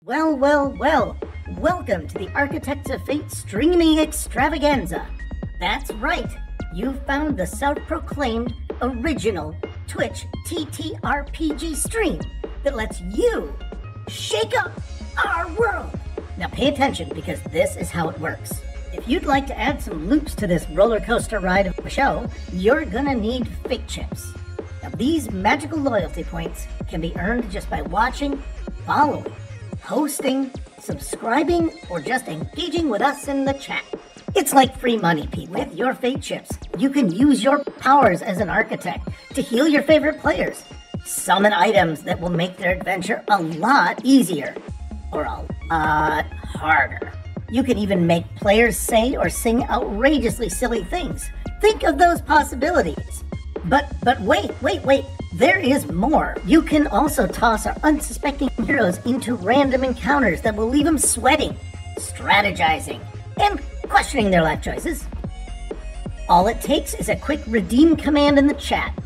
Well, well, well, welcome to the Architects of Fate streaming extravaganza. That's right, you've found the self-proclaimed original Twitch TTRPG stream that lets you shake up our world. Now pay attention, because this is how it works. If you'd like to add some loops to this roller coaster ride of a show, you're gonna need fate chips. Now these magical loyalty points can be earned just by watching, following, hosting, subscribing, or just engaging with us in the chat. It's like free money, people. With your fate chips, you can use your powers as an architect to heal your favorite players, summon items that will make their adventure a lot easier, or a lot harder. You can even make players say or sing outrageously silly things. Think of those possibilities. But wait, there is more. You can also toss our unsuspecting heroes into random encounters that will leave them sweating, strategizing, and questioning their life choices. All it takes is a quick redeem command in the chat.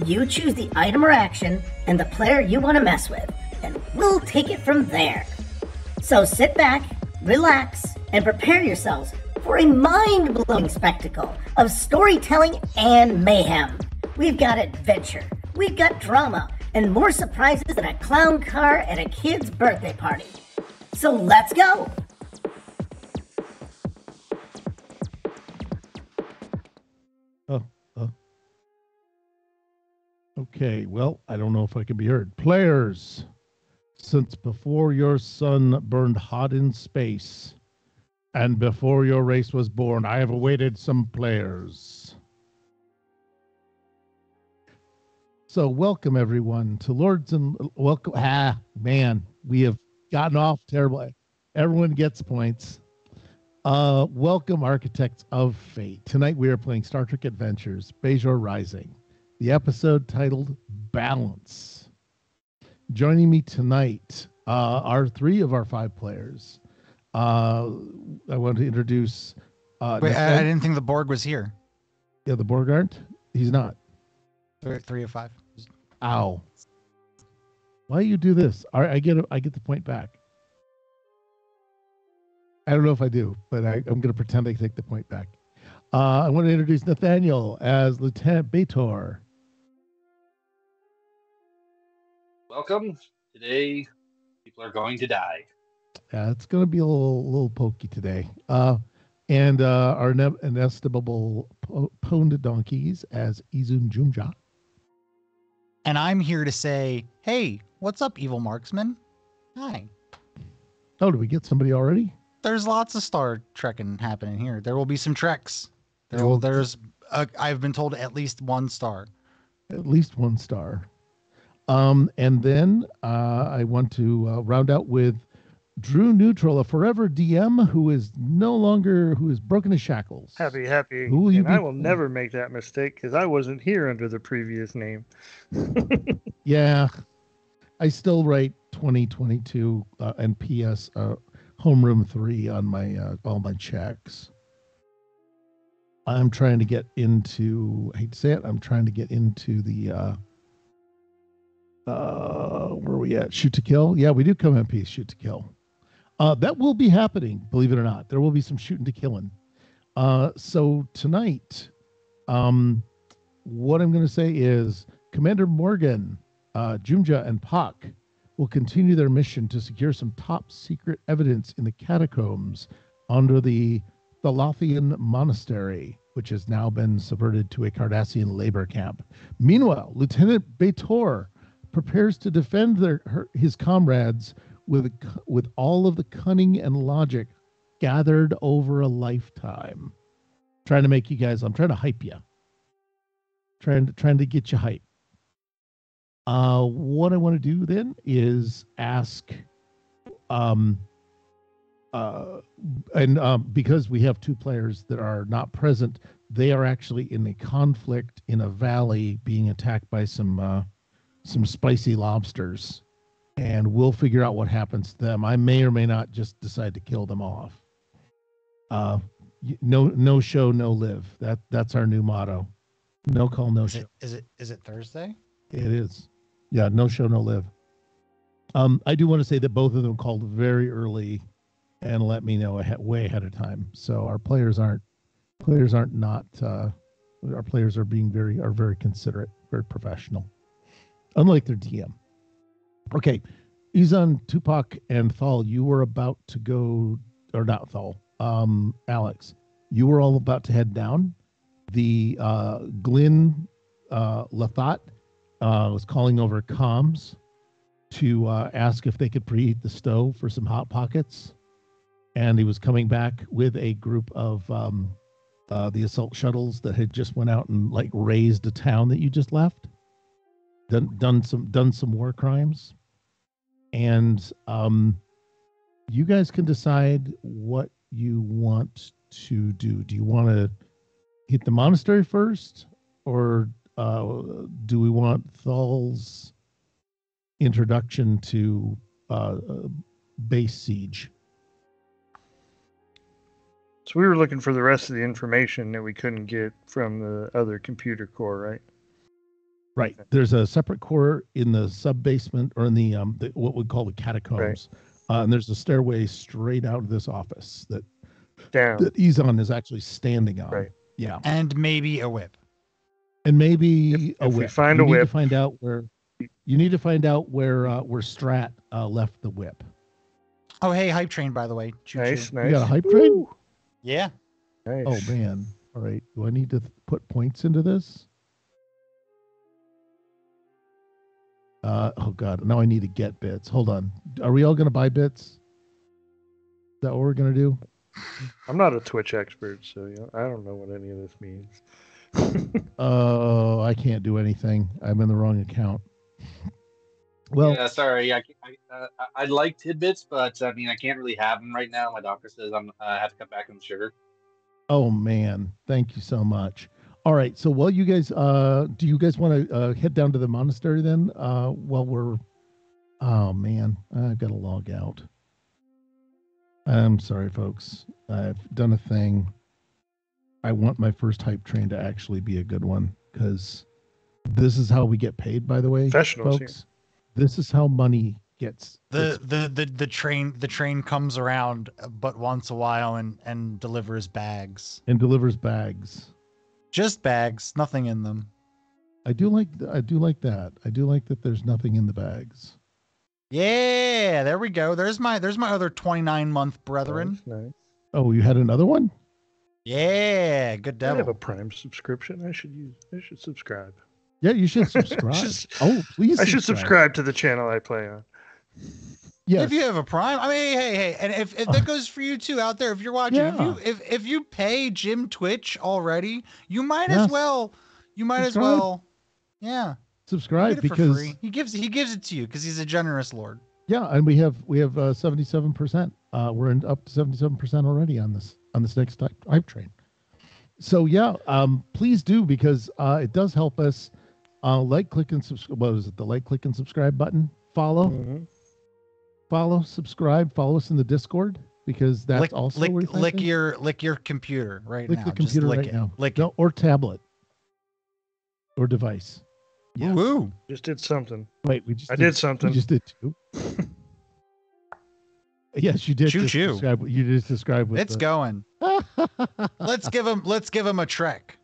You choose the item or action and the player you want to mess with, and we'll take it from there. So sit back, relax, and prepare yourselves for a mind-blowing spectacle of storytelling and mayhem. We've got adventure, we've got drama, and more surprises than a clown car at a kid's birthday party. So let's go! Okay, well, I don't know if I can be heard. Players, since before your sun burned hot in space, and before your race was born, I have awaited some players. So welcome everyone to Lords and welcome. We have gotten off terrible. Everyone gets points. Welcome, Architects of Fate. Tonight we are playing Star Trek Adventures, Bajor Rising, the episode titled Balance. Joining me tonight are three of our five players. I want to introduce. Wait, I didn't think the Borg was here. Yeah, the Borg aren't. He's not. 3 of 5. Ow! Why you do this? I get the point back. I don't know if I do, but I'm going to pretend I take the point back. I want to introduce Nathaniel as Lieutenant Bajor. Welcome. Today, people are going to die. Yeah, it's going to be a little pokey today. And our inestimable Pwned Donkeys as Izun Jumja. And I'm here to say, hey, what's up, evil marksman? Hi. Oh, did we get somebody already? There's lots of Star Trekking happening here. There will be some treks. I've been told at least 1 star. At least 1 star. And then I want to round out with Drew Neutral, a forever DM who is broken his shackles. Happy. And I will never make that mistake because I wasn't here under the previous name. Yeah, I still write 2022 and PS homeroom 3 on my all my checks. I'm trying to get into. I hate to say it. I'm trying to get into the. Where are we at? Shoot to kill. Yeah, we do come in peace. Shoot to kill. That will be happening, believe it or not. There will be some shooting to killing. So tonight, what I'm going to say is Commander Morgan, Jumja, and Pak will continue their mission to secure some top secret evidence in the catacombs under the Thalathian Monastery, which has now been subverted to a Cardassian labor camp. Meanwhile, Lieutenant Bajor prepares to defend his comrades with all of the cunning and logic gathered over a lifetime. Trying to make you guys, I'm trying to hype you. Trying to get you hype. What I want to do then is ask, because we have 2 players that are not present, they are actually in a conflict in a valley being attacked by some spicy lobsters. And we'll figure out what happens to them. I may or may not just decide to kill them off. No show, no live. That's our new motto. No call, no show. Is it Thursday? It is. Yeah, no show, no live. I do want to say that both of them called very early and let me know way ahead of time. So our players aren't not our players are very considerate, very professional, unlike their DM. Okay, Izan, Tupac, and Thal, you were about to go, or not Thal, Alex, you were all about to head down. The Glyn Lathat was calling over comms to ask if they could preheat the stove for some hot pockets, and he was coming back with a group of the assault shuttles that had just went out and like razed a town that you just left, done some war crimes, and you guys can decide what you want to do. Do you want to hit the monastery first, or do we want Thal's introduction to base siege? So we were looking for the rest of the information that we couldn't get from the other computer core, right? Right. There's a separate core in the sub basement, or in the what we call the catacombs, and there's a stairway straight out of this office that Izan is actually standing on. Right. Yeah. And maybe a whip. And maybe a whip. We find a whip. You need to find out where Strat left the whip. Oh, hey, hype train, by the way. Nice. You got a hype train? Yeah. Nice. Oh man. All right. Do I need to put points into this? Oh god. Now I need to get bits. Hold on. Are we all going to buy bits? Is that what we're going to do? I'm not a Twitch expert, so I don't know what any of this means. Oh, I can't do anything. I'm in the wrong account. Well, yeah, sorry. I'd like tidbits, but I mean, I can't really have them right now. My doctor says I have to cut back on the sugar. Oh man, thank you so much. All right, so while you guys, do you guys want to head down to the monastery then? While we're, oh man, I've got to log out. I'm sorry, folks. I've done a thing. I want my first hype train to actually be a good one, because this is how we get paid, by the way, Professionals, folks. Here. This is how money gets. The train comes around but once a while and delivers bags. And delivers bags. Just bags, nothing in them. I do like that. I do like that there's nothing in the bags. Yeah, there we go. There's my other 29-month brethren. Nice. Oh, you had another one? Yeah, good devil. I have a Prime subscription. I should subscribe. Yeah, you should subscribe. Oh, please. I should subscribe to the channel I play on. Yes. If you have a Prime, I mean, hey, and if that goes for you too out there, if you're watching, yeah. if you pay Jim Twitch already, you might yes. as well. You might subscribe. as well. Yeah. Subscribe because free. He gives it to you because he's a generous Lord. Yeah, and we have 77%. We're up to 77% already on this next hype train. So yeah, please do, because it does help us. Like, click, and subscribe. What is it? The like, click, and subscribe button. Follow. Mm-hmm. Follow, subscribe. Follow us in the Discord, because that's also lick your computer right now. Lick the computer right now. Lick it. Or tablet. Or device. Yeah. Woo! Just did something. Wait, I did something. We just did two. Yes, you did. Choo choo. You just described. It's going. Let's give him a trek.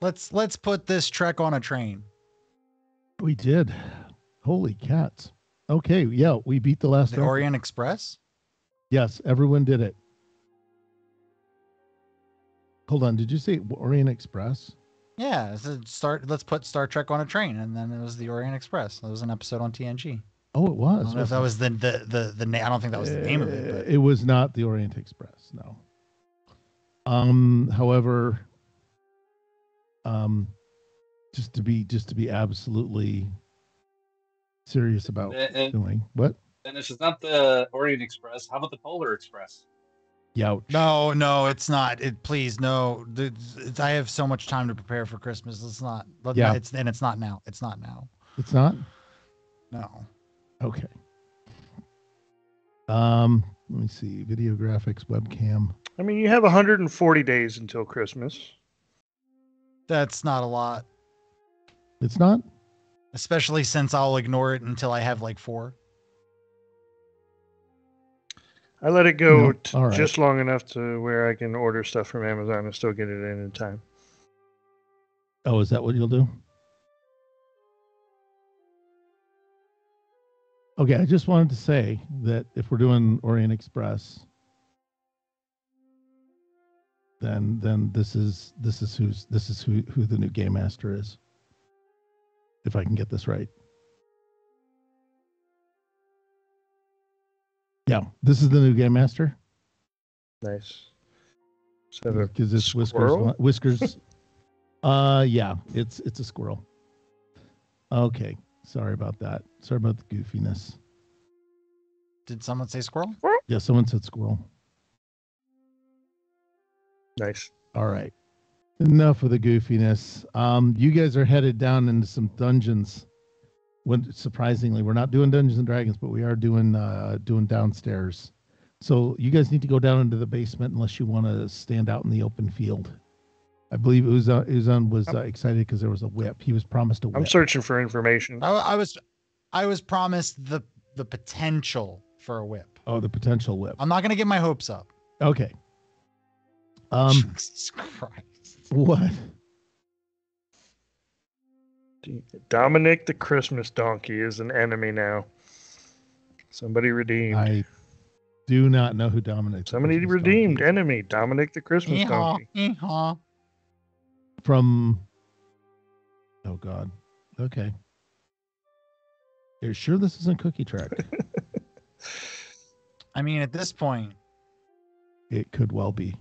Let's put this trek on a train. We did. Holy cats. Okay, yeah, we beat the last The Orient Express? Yes, everyone did it. Hold on, did you say Orient Express? Yeah, let's put Star Trek on a train, and then it was the Orient Express. That was an episode on TNG. Oh, it was. I don't know if that was the name. I don't think that was the name of it. But. It was not the Orient Express, no. However, just to be absolutely serious about doing what? And this is not the Orient Express. How about the Polar Express? Youch. No, it's not. Please, no. I have so much time to prepare for Christmas. It's not. Yeah. It's not now. It's not now. It's not? No. Okay. Let me see. Video graphics, webcam. I mean, you have 140 days until Christmas. That's not a lot. It's not? Especially since I'll ignore it until I have like 4. I let it go right. just long enough to where I can order stuff from Amazon and still get it in time. Oh, is that what you'll do? Okay, I just wanted to say that if we're doing Orient Express, then this is who the new game master is. If I can get this right. Yeah, this is the new game master. Nice. Because it's Whiskers. Yeah, it's a squirrel. Okay, sorry about that. Sorry about the goofiness. Did someone say squirrel? Yeah, someone said squirrel. Nice. All right. Enough of the goofiness. You guys are headed down into some dungeons. When surprisingly, we're not doing Dungeons and Dragons, but we are doing downstairs. So you guys need to go down into the basement unless you want to stand out in the open field. I believe Uzan was excited because there was a whip. He was promised a whip. I'm searching for information. I was promised the potential for a whip. Oh, the potential whip. I'm not going to get my hopes up. Okay. Jesus Christ. What? Dominic the Christmas Donkey is an enemy now. Somebody redeemed. I do not know who Dominic. Somebody redeemed. Enemy. Dominic the Christmas Donkey. Yeehaw. From. Oh God. Okay. You're sure this isn't Cookie Track? I mean, at this point, It could well be.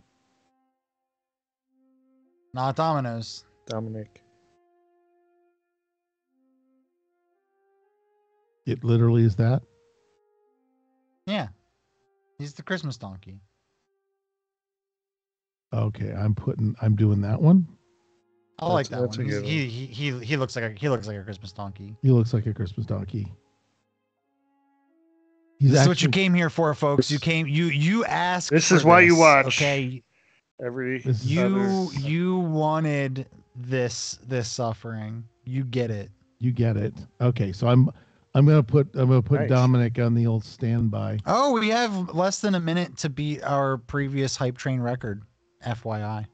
not Domino's. Dominic. It literally is that. Yeah. He's the Christmas donkey. Okay, I'm doing that one. I like that That's one. a good one. He looks like a Christmas donkey. He looks like a Christmas donkey. This is what you came here for, folks. You asked. This is why you watch. Okay. You wanted this suffering. You get it. You get it. Okay, so I'm gonna put Nice. Dominic on the old standby. Oh, we have less than a minute to beat our previous hype train record. FYI.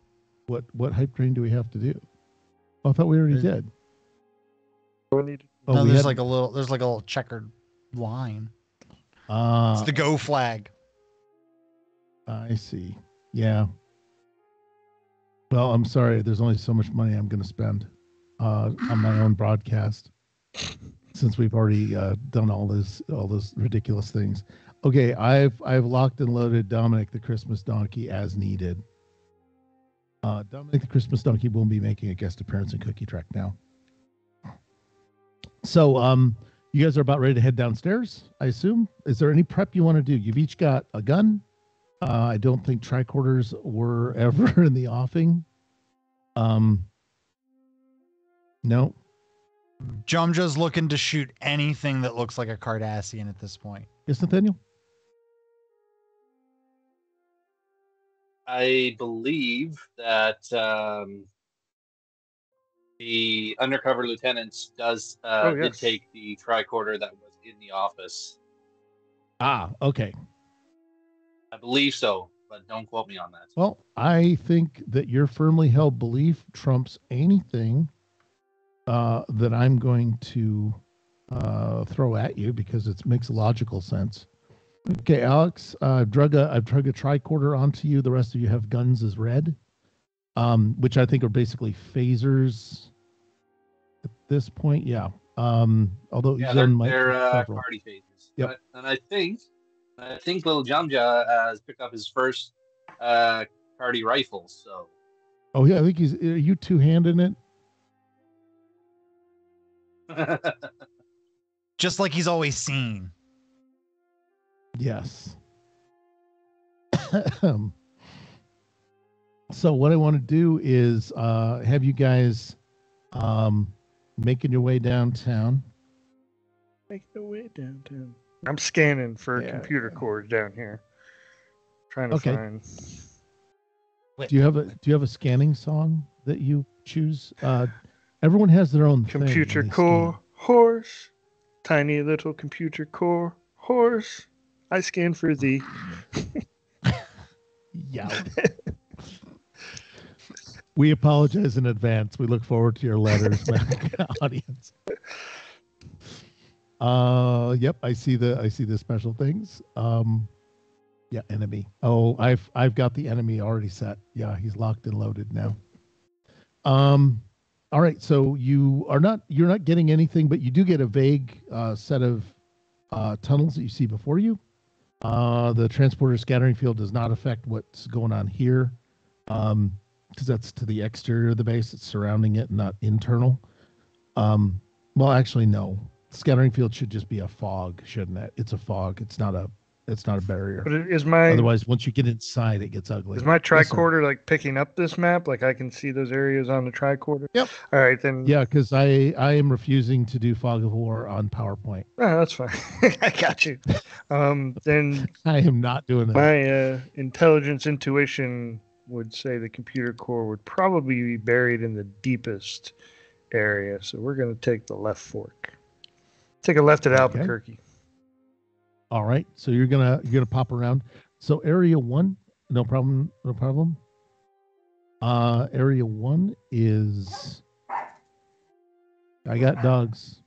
What hype train do we have to do? Oh, I thought we already did. No, there's like a little checkered line. It's the go flag. I see. Yeah. Well, I'm sorry. There's only so much money I'm going to spend on my own broadcast, since we've already done all those ridiculous things. Okay, I've locked and loaded Dominic the Christmas Donkey as needed. Dominic the Christmas Donkey will be making a guest appearance in Cookie Track now. So, you guys are about ready to head downstairs, I assume. Is there any prep you want to do? You've each got a gun. I don't think tricorders were ever in the offing. No. Jumja's looking to shoot anything that looks like a Cardassian at this point. Yes, Nathaniel? I believe that the undercover lieutenant did take the tricorder that was in the office. Ah, okay. I believe so, but don't quote me on that. Well, I think that your firmly held belief trumps anything that I'm going to throw at you, because it makes logical sense. Okay, Alex, I've drug a tricorder onto you. The rest of you have guns as red, which I think are basically phasers at this point. Yeah. Although they're party phasers. Yep. And I think little Jamja has picked up his first party rifle. So. Oh yeah, I think are you two-handing it? Just like he's always seen. Yes. So what I want to do is have you guys making your way downtown. Making your way downtown. I'm scanning for computer cores down here. Trying to find. Do you have a scanning song that you choose? Everyone has their own computer thing core. horse, tiny little computer core, horse, I scan for thee. Yeah. We apologize in advance. We look forward to your letters, audience. Yep, I see the special things. Yeah, enemy. Oh, I've got the enemy already set. Yeah, he's locked and loaded now. All right, so you're not getting anything, but you do get a vague set of tunnels that you see before you. The transporter scattering field does not affect what's going on here, because that's to the exterior of the base. It's surrounding it, not internal. Well, actually, no. Scattering field should just be a fog, shouldn't it? It's a fog. It's not a barrier. But otherwise, once you get inside, it gets ugly. Is my tricorder like picking up this map? Like I can see those areas on the tricorder? Yep. All right, then. Yeah, because I am refusing to do fog of war on PowerPoint. Oh, that's fine. I got you. Then I am not doing that. My intelligence intuition would say the computer core would probably be buried in the deepest area. So we're going to take the left fork. Take a left at Albuquerque. All right, so you're gonna pop around. So area 1, no problem. Area 1 is. I got dogs.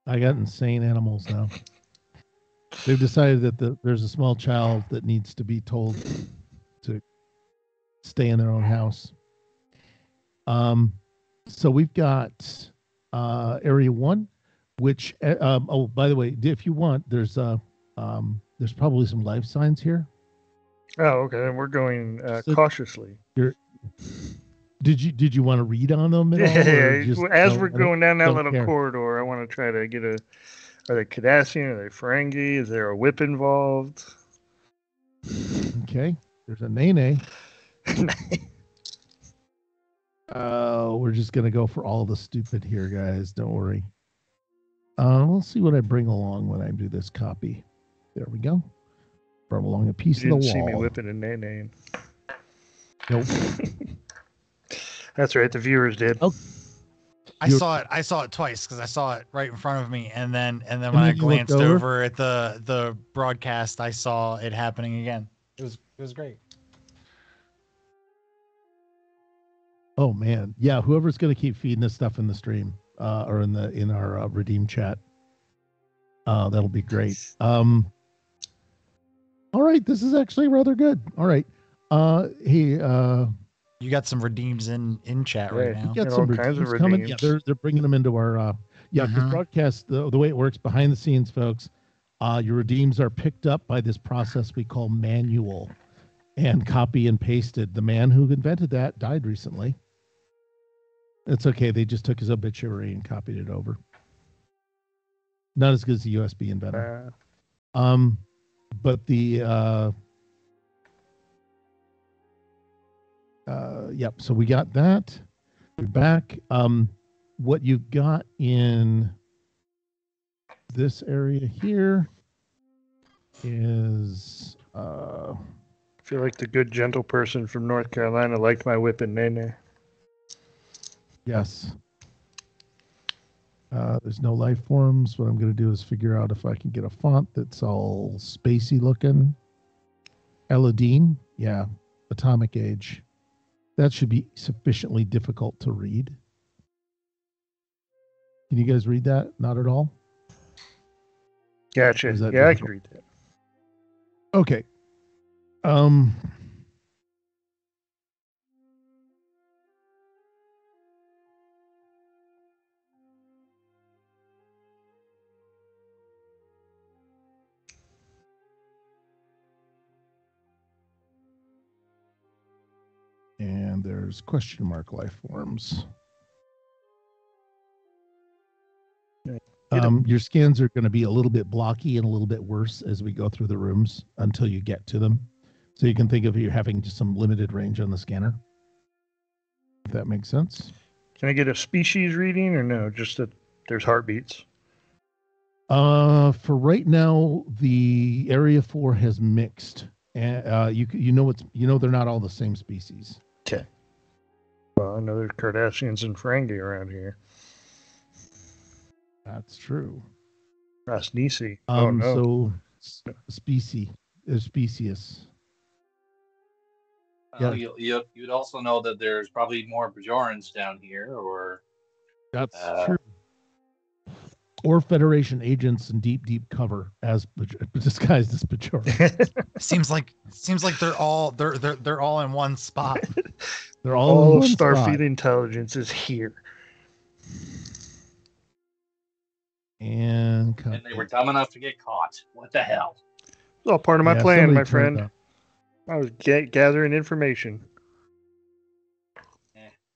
I got insane animals now. They've decided that there's a small child that needs to be told to stay in their own house. So we've got area 1, which oh, by the way, if you want, there's probably some life signs here. Oh, okay. Then we're going cautiously. Did you want to read on them at all? Yeah. As we're going down that little corridor, I want to try to get are they Cardassian? Are they Ferengi? Is there a whip involved? Okay. There's a Nene. We're just going to go for all the stupid here, guys. Don't worry. Let's see what I bring along when I do this copy. There we go. Brought along a piece of the wall. You didn't see me whipping a Nene. Nope. That's right. The viewers did. Oh. I saw it twice because I saw it right in front of me, and then when I glanced over at the broadcast, I saw it happening again. It was great. Oh man, yeah. Whoever's going to keep feeding this stuff in the stream or in our Redeem chat, that'll be great. All right, this is actually rather good. All right, hey. You got some redeems in chat right now. You got some redeems coming. Yeah, they're bringing them into our because broadcast the way it works behind the scenes, folks. Your redeems are picked up by this process we call manual and copy and pasted. The man who invented that died recently. It's okay. They just took his obituary and copied it over. Not as good as the USB inventor. But the yep. So we got that. We're back. What you've got in this area here is I feel like the good gentle person from North Carolina liked my whip and Nene. Yes. There's no life forms. What I'm going to do is figure out if I can get a font that's all spacey looking. Elodine. Yeah. Atomic Age. That should be sufficiently difficult to read. Can you guys read that? Not at all? Gotcha. Yeah, I can read that. Okay. And there's question mark life forms. Your scans are going to be a little bit blocky and a little bit worse as we go through the rooms until you get to them. So you can think of you having just some limited range on the scanner. If that makes sense. Can I get a species reading or no? Just that there's heartbeats. For right now, the Area 4 has mixed. You know they're not all the same species. Okay. Well, I know there's Cardassians and Ferengi around here. That's true. That's Nisi. Oh no. So specious. Yeah. You'd also know that there's probably more Bajorans down here, or that's true. Or Federation agents in deep cover as disguised as Bajor. seems like they're all in one spot. They're all in one Starfleet spot. intelligence is here. And they were dumb enough to get caught. What the hell? It's all part of my plan, my friend. I was gathering information.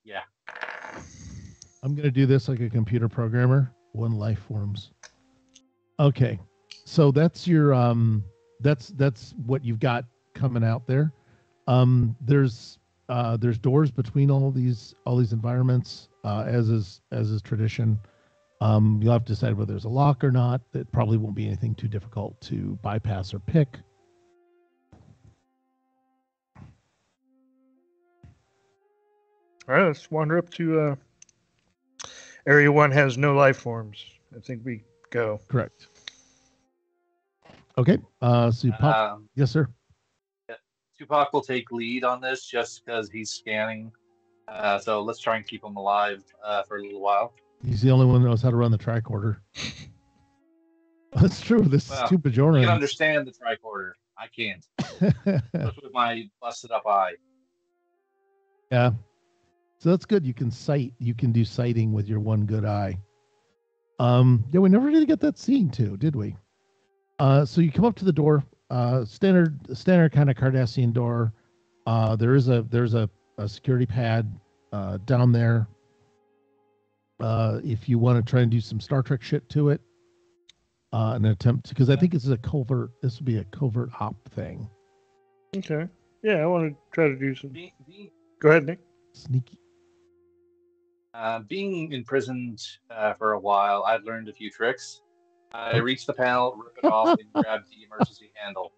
Yeah. I'm going to do this like a computer programmer. One life forms. Okay. So that's your that's what you've got coming out there. There's doors between all these environments, as is tradition. You'll have to decide whether there's a lock or not. It probably won't be anything too difficult to bypass or pick. All right, let's wander up to Area 1 has no life forms. I think we go. Correct. Okay. So you pop. Yes, sir. Yeah. Tupac will take lead on this just because he's scanning. So let's try and keep him alive for a little while. He's the only one that knows how to run the tricorder. That's true. This is too Bajoran. I can understand the tricorder. I can't. Especially with my busted up eye. Yeah. So that's good. You can sight. You can do sighting with your one good eye. Yeah, we never did get that scene too, did we? So you come up to the door. Standard kind of Cardassian door. There's a security pad down there. If you want to try and do some Star Trek shit to it, an attempt, because I think this is a covert. This would be a covert op thing. Okay. Yeah, I want to try to do some. Go ahead, Nick. Sneaky. Being imprisoned for a while, I've learned a few tricks. I reach the panel, rip it off, and grab the emergency handle.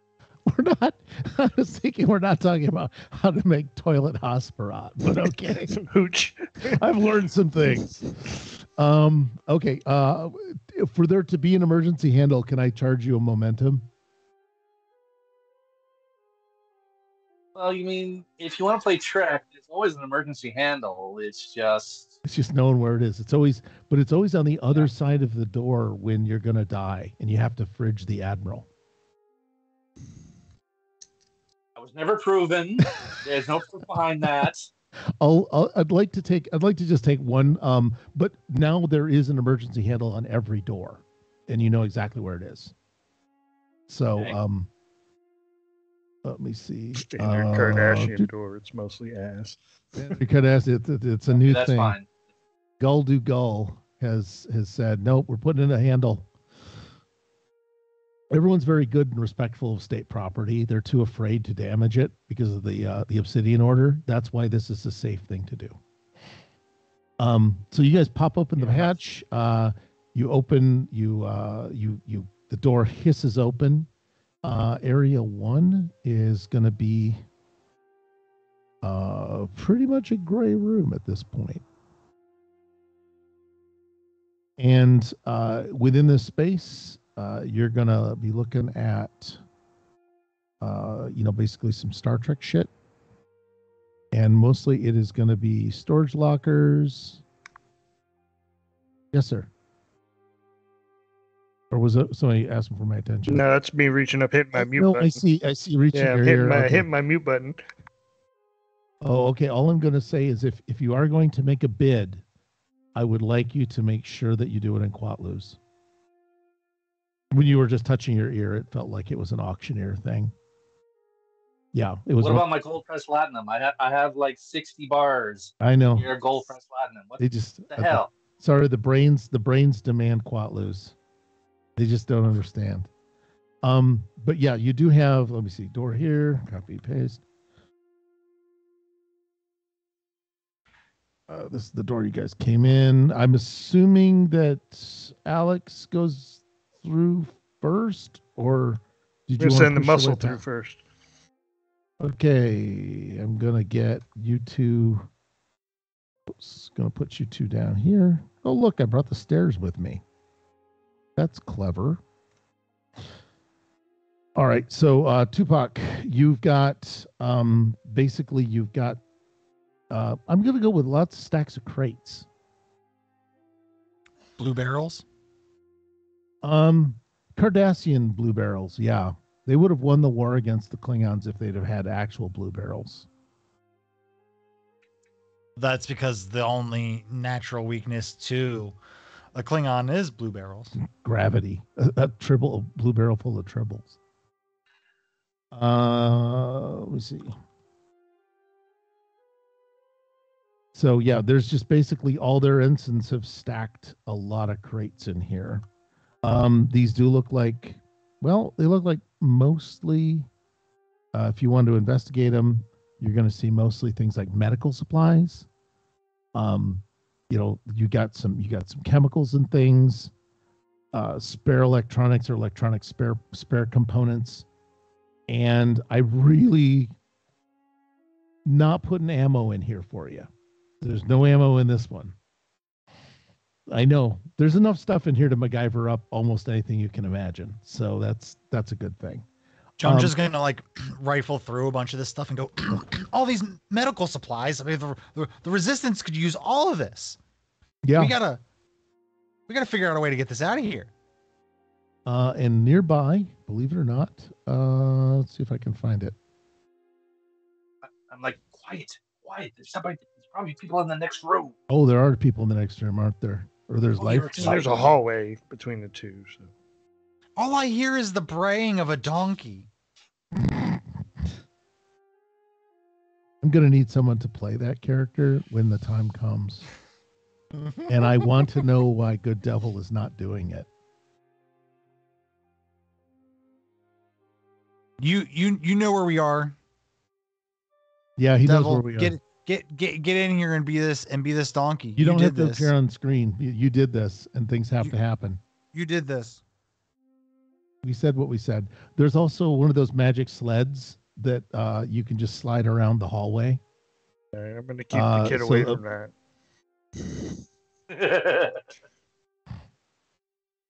I was thinking we're not talking about how to make toilet hospirat, but okay. Some hooch. I've learned some things. Okay. For there to be an emergency handle, can I charge you a momentum? Well, you mean, if you want to play Trek, it's always an emergency handle. It's just knowing where it is. It's always on the other side of the door when you're going to die and you have to fridge the Admiral. I was never proven. There's no proof behind that. I'd like to just take one. But now there is an emergency handle on every door and you know exactly where it is. So, okay. Let me see. Standard Kardashian door. It's mostly ass. Kardashian. It's a new that's thing. Fine. Gul Du Gul has said, nope, we're putting in a handle. Everyone's very good and respectful of state property. They're too afraid to damage it because of the Obsidian Order. That's why this is a safe thing to do. So you guys pop open the hatch. You open. The door hisses open. Area 1 is going to be pretty much a gray room at this point. And within this space, you're going to be looking at, basically some Star Trek shit. And mostly it is going to be storage lockers. Yes, sir. Or was it somebody asking for my attention? No, that's me reaching up, hitting my mute button. I see reaching your ear. Hitting my mute button. Oh, okay. All I'm going to say is if you are going to make a bid, I would like you to make sure that you do it in Quatlus. When you were just touching your ear, it felt like it was an auctioneer thing. Yeah, it was. What about my gold pressed platinum? I have like 60 bars. I know. Your gold pressed platinum. What the hell? Sorry, the brains demand Quatlus. They just don't understand. But yeah, you do have, let me see, door here, copy, paste. This is the door you guys came in. I'm assuming that Alex goes through first, or did you send the muscle through first? Okay, I'm going to get you two. Oops, going to put you two down here. Oh, look, I brought the stairs with me. That's clever. All right, so Tupac, you've got basically you've got. I'm going to go with lots of stacks of crates. Blue barrels. Cardassian blue barrels. Yeah, they would have won the war against the Klingons if they'd have had actual blue barrels. That's because the only natural weakness to a Klingon is blue barrels. Gravity. A blue barrel full of tribbles. Let me see. So yeah, there's just basically all their ensigns have stacked a lot of crates in here. These do look like, well, they look like mostly, if you want to investigate them, you're going to see mostly things like medical supplies. You got some chemicals and things, spare electronics or electronic spare components. And I really not putting ammo in here for you. There's no ammo in this one. I know there's enough stuff in here to MacGyver up almost anything you can imagine. So that's a good thing. I'm just going to like rifle through a bunch of this stuff and go, all these medical supplies. I mean, the resistance could use all of this. Yeah. We gotta figure out a way to get this out of here. And nearby, believe it or not, let's see if I can find it. I'm like, quiet. There's probably people in the next room. Oh, there are people in the next room, aren't there? Or there's life. There's a hallway between the two. So. All I hear is the braying of a donkey. I'm going to need someone to play that character when the time comes. And I want to know why Good Devil is not doing it. You know where we are. Yeah, he Devil, knows where we are. Get in here and be this donkey. You don't have to appear on screen. You did this, and things have to happen. You did this. We said what we said. There's also one of those magic sleds that you can just slide around the hallway. All right, I'm going to keep the kid away from that.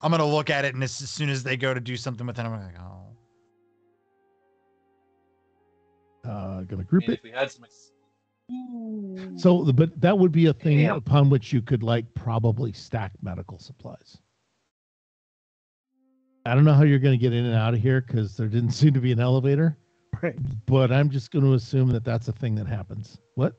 I'm going to look at it, and as soon as they go to do something with it, I'm like, oh. Going to group it. If we had some... So, but that would be a thing upon which you could probably stack medical supplies. I don't know how you're going to get in and out of here because there didn't seem to be an elevator. Right. But I'm just going to assume that that's a thing that happens. What?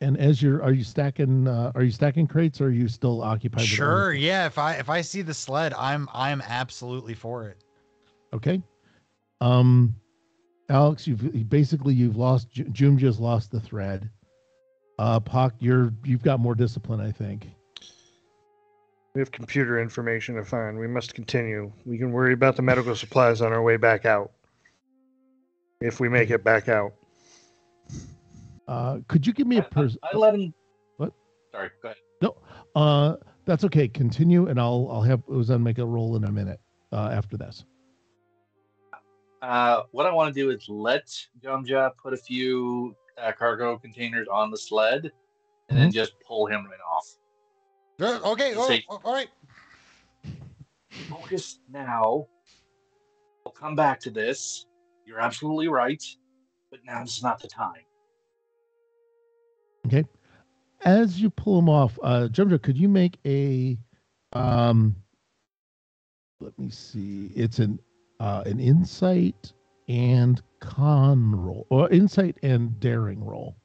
And are you stacking crates, or are you still occupied? Sure. Yeah. If I see the sled, I'm absolutely for it. Okay. Alex, you've lost. Jumja's lost the thread. Pak, you've got more discipline, I think. We have computer information to find. We must continue. We can worry about the medical supplies on our way back out. If we make it back out. Could you give me a person? I let him. What? Sorry, go ahead. No, that's okay. Continue, and I'll have Ozan make a roll in a minute after this. What I want to do is let Jumja put a few cargo containers on the sled, and then just pull him right off. Okay, all right. Focus now. We'll come back to this. You're absolutely right, but now is not the time. Okay. As you pull him off, Jumja, could you make a let me see. It's an insight and con roll, or insight and daring roll.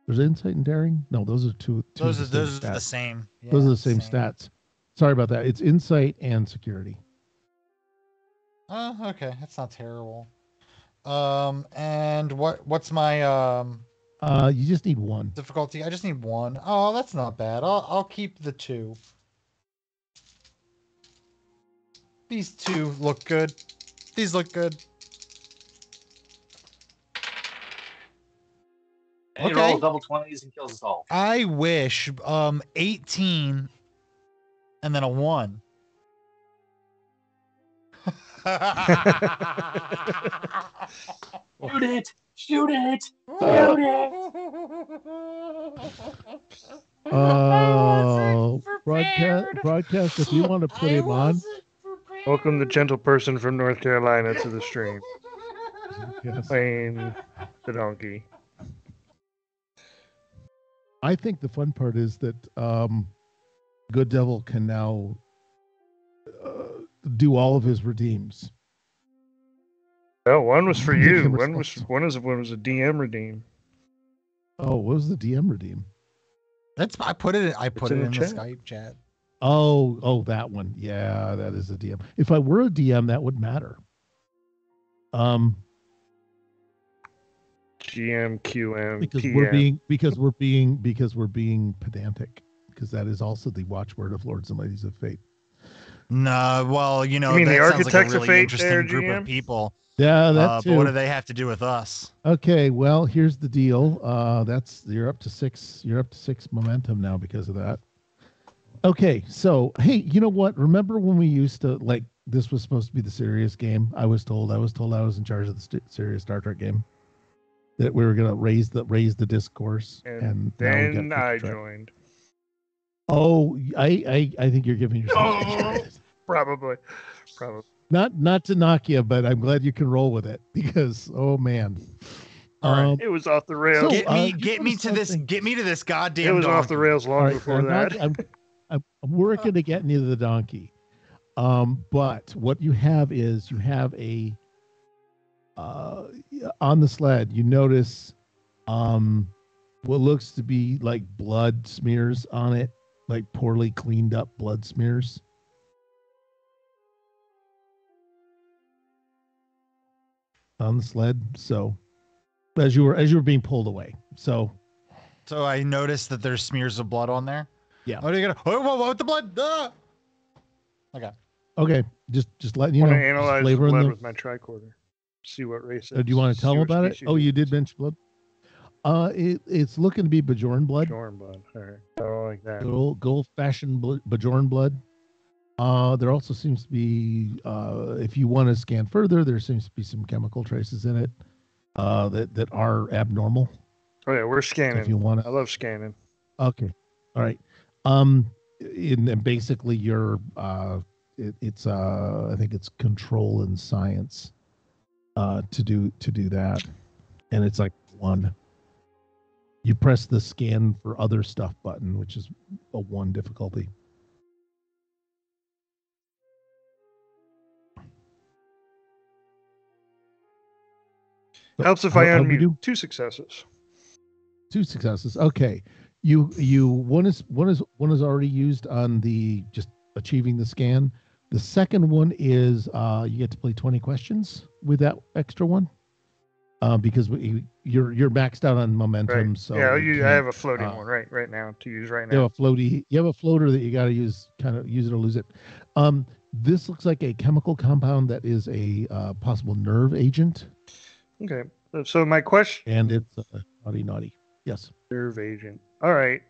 There's insight and daring? No, those are two. Those are the same. Yeah, those are the same stats. Sorry about that. It's insight and security. Oh, okay. That's not terrible. And what's my you just need one. difficulty? I just need one. Oh, that's not bad. I'll keep the 2. These 2 look good. These look good. And he rolls double 20s and kills us all. I wish 18 and then a 1. Shoot it! Shoot it! broadcast. If you want to put him on, welcome the gentle person from North Carolina to the stream. yes. Playing the donkey. I think the fun part is that Good Devil can now do all of his redeems. Oh, one was for Make you. him One was a DM redeem. Oh, what was the DM redeem? I put it in the chat. Skype chat. Oh, that one. Yeah, that is a DM. If I were a DM, that would matter. GM, QM, because PM. we're being pedantic, because that is also the watchword of Lords and Ladies of Fate. No, well, You mean that the sounds Architects like a of really Fate interesting there, group GM? of people. Yeah, that's but what do they have to do with us? Okay, well, here's the deal. You're up to 6 momentum now because of that. Okay, so hey, you know what? Remember when we used to, like, this was supposed to be the serious game? I was told I was in charge of the serious Star Trek game, that we were going to raise the discourse, and then now we I got joined. Oh, I think you're giving yourself credit. Probably. Not to knock you, but I'm glad you can roll with it, because oh man, All right. It was off the rails. Get me to this goddamn. It was donkey. off the rails long before that. I'm working to get you to the donkey. But what you have is a on the sled. You notice what looks to be like blood smears on it, like poorly cleaned up blood smears. On the sled. So as you were being pulled away. So I noticed that there's smears of blood on there. Yeah. What are you gonna? What with the blood? Okay. Just letting you I know. want to analyze the blood with my tricorder. See what race. Do you want to tell them about it? Oh, you did mention blood. It's looking to be Bajorn blood. Bajorn blood. All right. I don't like that. Good old-fashioned Bajorn blood. There also seems to be, if you want to scan further, there seems to be some chemical traces in it that are abnormal. Oh yeah, we're scanning. If you want to, I love scanning. Okay, all right. And basically, it's I think it's control and science to do that, and it's like 1. You press the scan for other stuff button, which is a 1 difficulty. Helps if I unmute. 2 successes. 2 successes. Okay. You one is already used on the just achieving the scan. The second one is you get to play 20 questions with that extra one. Because you're maxed out on momentum. Right. So yeah, I have a floating one right now to use right now. You have a floater that you got to use it or lose it. This looks like a chemical compound that is a possible nerve agent. Okay. So my question. And it's naughty. Yes. Nerve agent. All right.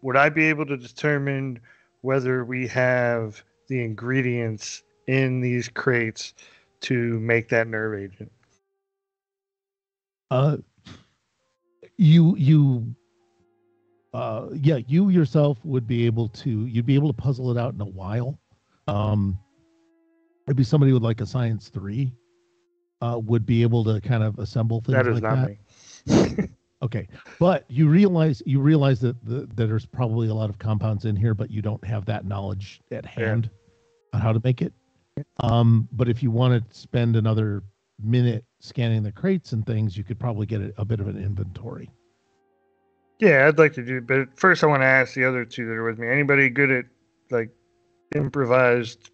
Would I be able to determine whether we have the ingredients in these crates to make that nerve agent? You yourself would be able to. You'd be able to puzzle it out in a while. It'd be somebody with like a Science 3. Would be able to kind of assemble things that is like not that. Me. Okay, but you realize that that there's probably a lot of compounds in here, but you don't have that knowledge at hand on how to make it. But if you want to spend another minute scanning the crates and things, you could probably get a bit of an inventory. Yeah, I'd like to do, but first I want to ask the other 2 that are with me. Anybody good at like improvised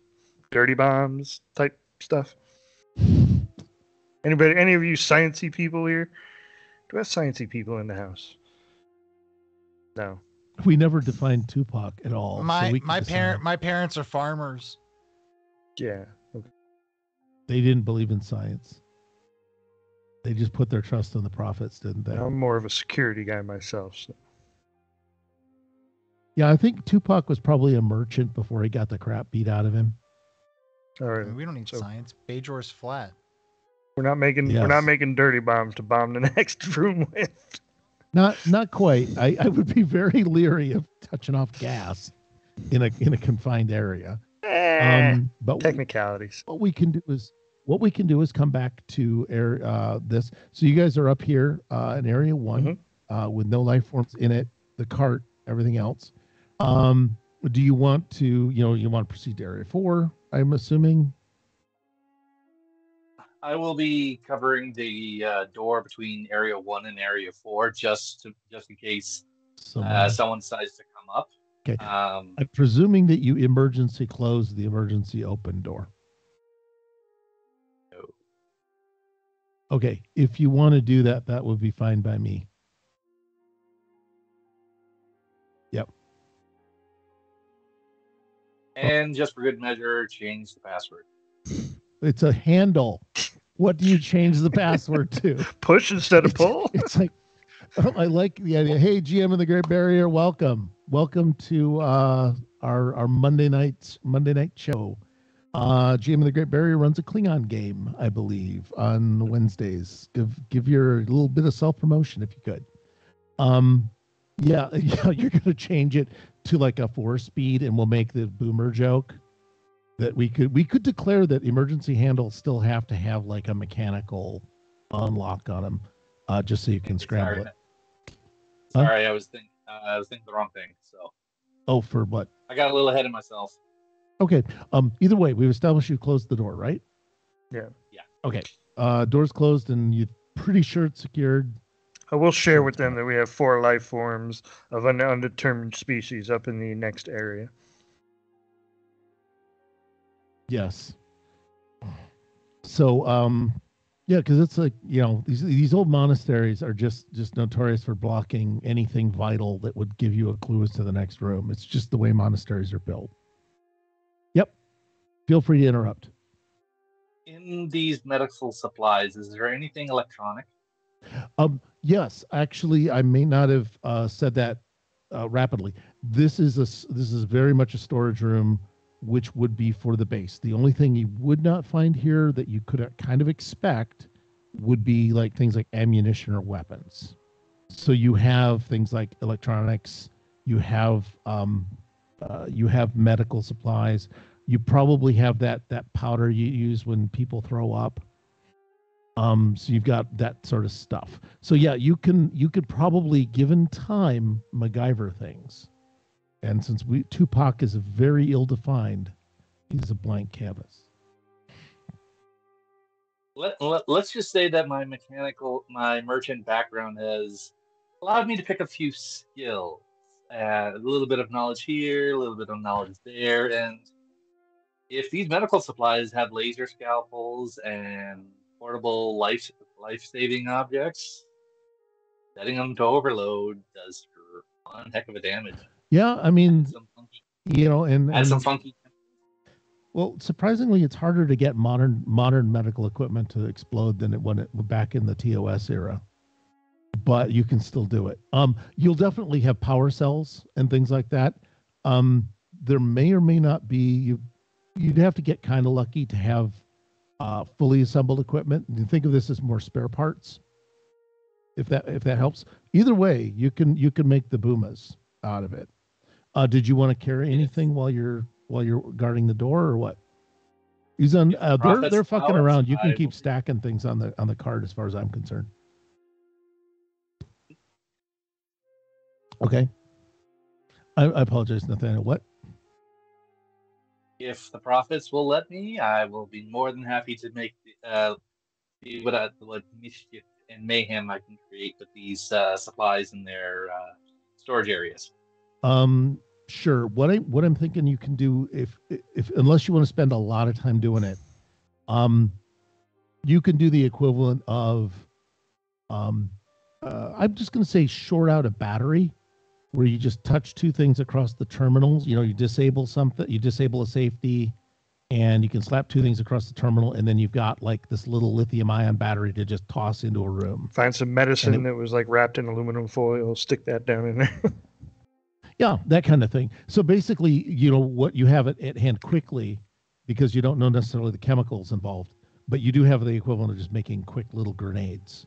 dirty bombs type stuff? Any of you sciencey people here? Do I have sciencey people in the house? No. We never defined Tupac at all. My parents are farmers. Yeah. Okay. They didn't believe in science. They just put their trust in the prophets, didn't they? I'm more of a security guy myself. So. Yeah, I think Tupac was probably a merchant before he got the crap beat out of him. All right. We don't need science. Bajor's flat. We're not making dirty bombs to bomb the next room with. Not quite. I would be very leery of touching off gas. in a confined area. But technicalities. What we can do is come back to this. So you guys are up here in area 1 with no life forms in it, the cart, everything else. Do you want to, you want to proceed to area 4? I'm assuming. I will be covering the door between area 1 and area 4 just in case someone decides to come up. Okay. I'm presuming that you emergency close the emergency open door. No. Okay. If you want to do that, that would be fine by me. Yep. And just for good measure, change the password. It's a handle. What do you change the password to? Push instead of pull? It's like, I like the idea. Hey, GM of the Great Barrier, welcome. Welcome to our Monday night show. GM of the Great Barrier runs a Klingon game, I believe, on Wednesdays. Give your little bit of self-promotion if you could. Yeah, you're gonna change it to like a 4-speed, and we'll make the boomer joke that we could declare that emergency handles still have to have like a mechanical unlock on them, just so you can scramble it. Sorry, I was thinking the wrong thing. So. Oh, for what? I got a little ahead of myself. Okay. Either way, we've established you closed the door, right? Yeah. Yeah. Okay. Door's closed, and you're pretty sure it's secured. I will share with them that we have 4 life forms of an undetermined species up in the next area. Yes. So, yeah, because it's like, these old monasteries are just notorious for blocking anything vital that would give you a clue as to the next room. It's just the way monasteries are built. Yep. Feel free to interrupt. In these medical supplies, is there anything electronic? Yes, actually, I may not have said that rapidly. This is very much a storage room, which would be for the base. The only thing you would not find here that you could kind of expect would be like things like ammunition or weapons. So you have things like electronics, you have medical supplies, you probably have that powder you use when people throw up. So you've got that sort of stuff. So yeah, you could probably, given time, MacGyver things. And since Tupac is very ill-defined, he's a blank canvas. Let's just say that my merchant background has allowed me to pick a few skills. A little bit of knowledge here, a little bit of knowledge there. And if these medical supplies have laser scalpels and portable life-saving objects, setting them to overload does one heck of a damage. Yeah, I mean, and some funky. Well, surprisingly, it's harder to get modern medical equipment to explode than it back in the TOS era. But you can still do it. You'll definitely have power cells and things like that. There may or may not be. You'd have to get kind of lucky to have fully assembled equipment. You think of this as more spare parts. If that helps. Either way, you can make the boomas out of it. Did you want to carry anything while you're guarding the door, or what? They're fucking around. You can keep stacking things on the card, as far as I'm concerned. Okay. I apologize, Nathaniel. What? If the prophets will let me, I will be more than happy to make what mischief and mayhem I can create with these supplies in their storage areas. Sure. What I'm thinking you can do, if unless you want to spend a lot of time doing it, you can do the equivalent of, I'm just going to say short out a battery, where you just touch 2 things across the terminals. You disable something, you disable a safety, and you can slap 2 things across the terminal, and then you've got like this little lithium-ion battery to just toss into a room. Find some medicine that was like wrapped in aluminum foil, stick that down in there. Yeah, that kind of thing. So basically, what you have at hand quickly, because you don't know necessarily the chemicals involved, but you do have the equivalent of just making quick little grenades.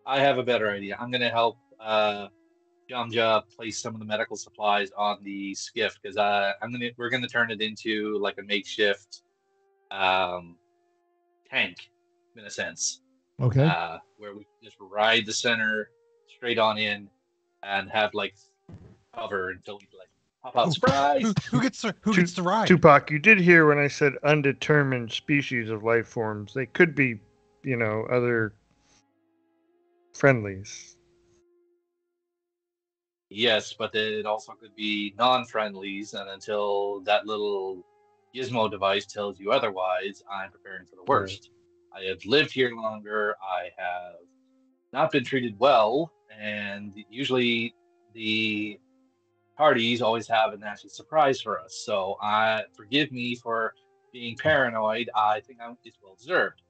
I have a better idea. I'm going to help Jamja place some of the medical supplies on the skiff because we're gonna turn it into like a makeshift tank in a sense. Okay. Where we can just ride the center straight on in and have like cover until we like pop out. Surprise! Who gets to ride? Tupac, you did hear when I said undetermined species of life forms. They could be, other friendlies. Yes, but it also could be non-friendlies, and until that little gizmo device tells you otherwise, I'm preparing for the worst. Right. I have lived here longer. I have not been treated well, and usually the parties always have a nasty surprise for us. So forgive me for being paranoid. I think it's well deserved.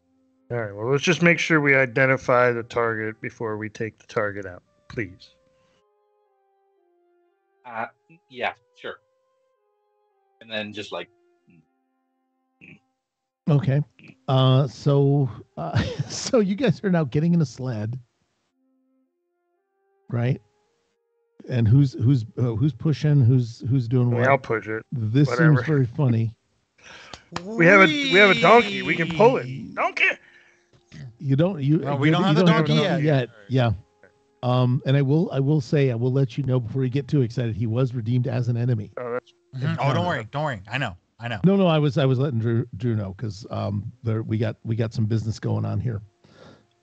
All right. Well, let's just make sure we identify the target before we take the target out, please. Yeah, sure. And then just like. Okay. So you guys are now getting in a sled, right? And who's pushing? Who's doing what? I'll push it. This seems very funny. We have a donkey. We can pull it. Donkey. We don't have the donkey yet. Yeah. And I will say, I will let you know before you get too excited, he was redeemed as an enemy. Oh, that's. Oh, don't worry. I know. No, I was letting Drew know because we got some business going on here.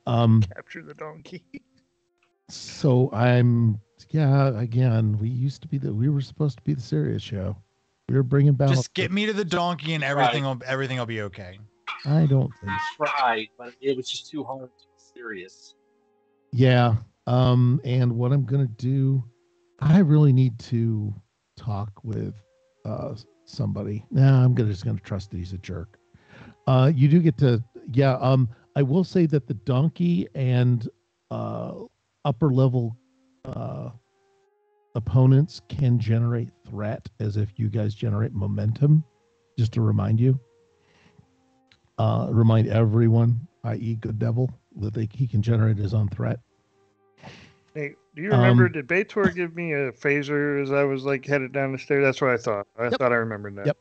Capture the donkey. So again, we were supposed to be the serious show. We were bringing back. Just get me to the donkey and everything will be okay. I don't think. Tried, but it was just too hard to be serious. Yeah. And what I'm gonna do, I really need to talk with somebody. I'm just gonna trust that he's a jerk. You do get to, I will say that the donkey and upper level opponents can generate threat as if you guys generate momentum. Just to remind you, remind everyone, i.e. Good Devil, that he can generate his own threat. Hey, do you remember, did Bajor give me a phaser as I was like headed down the stairs? That's what I thought. I thought I remembered that. Yep,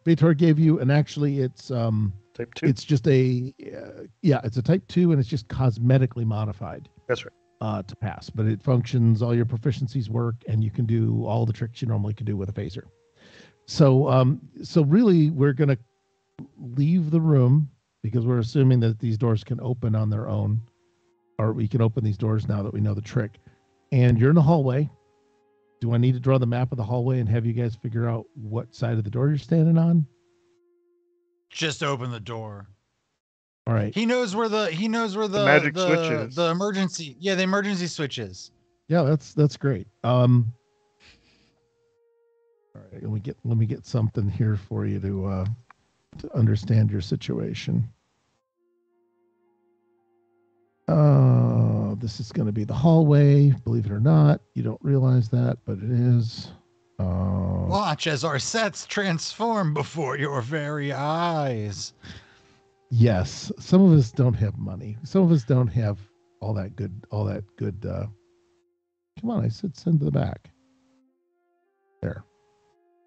Bajor gave you, and actually it's type 2. It's just it's a type 2, and it's just cosmetically modified. That's right. To pass, but it functions, all your proficiencies work, and you can do all the tricks you normally can do with a phaser. So really we're gonna leave the room because we're assuming that these doors can open on their own. Or we can open these doors now that we know the trick. And you're in the hallway. Do I need to draw the map of the hallway and have you guys figure out what side of the door you're standing on? Just open the door. All right. He knows where the magic switch is. The emergency switch is. Yeah, that's great. All right, let me get something here for you to understand your situation. This is going to be the hallway. Believe it or not, you don't realize that, but it is. Watch as our sets transform before your very eyes. Yes, some of us don't have money. Some of us don't have all that good. Come on, I said send to the back. There.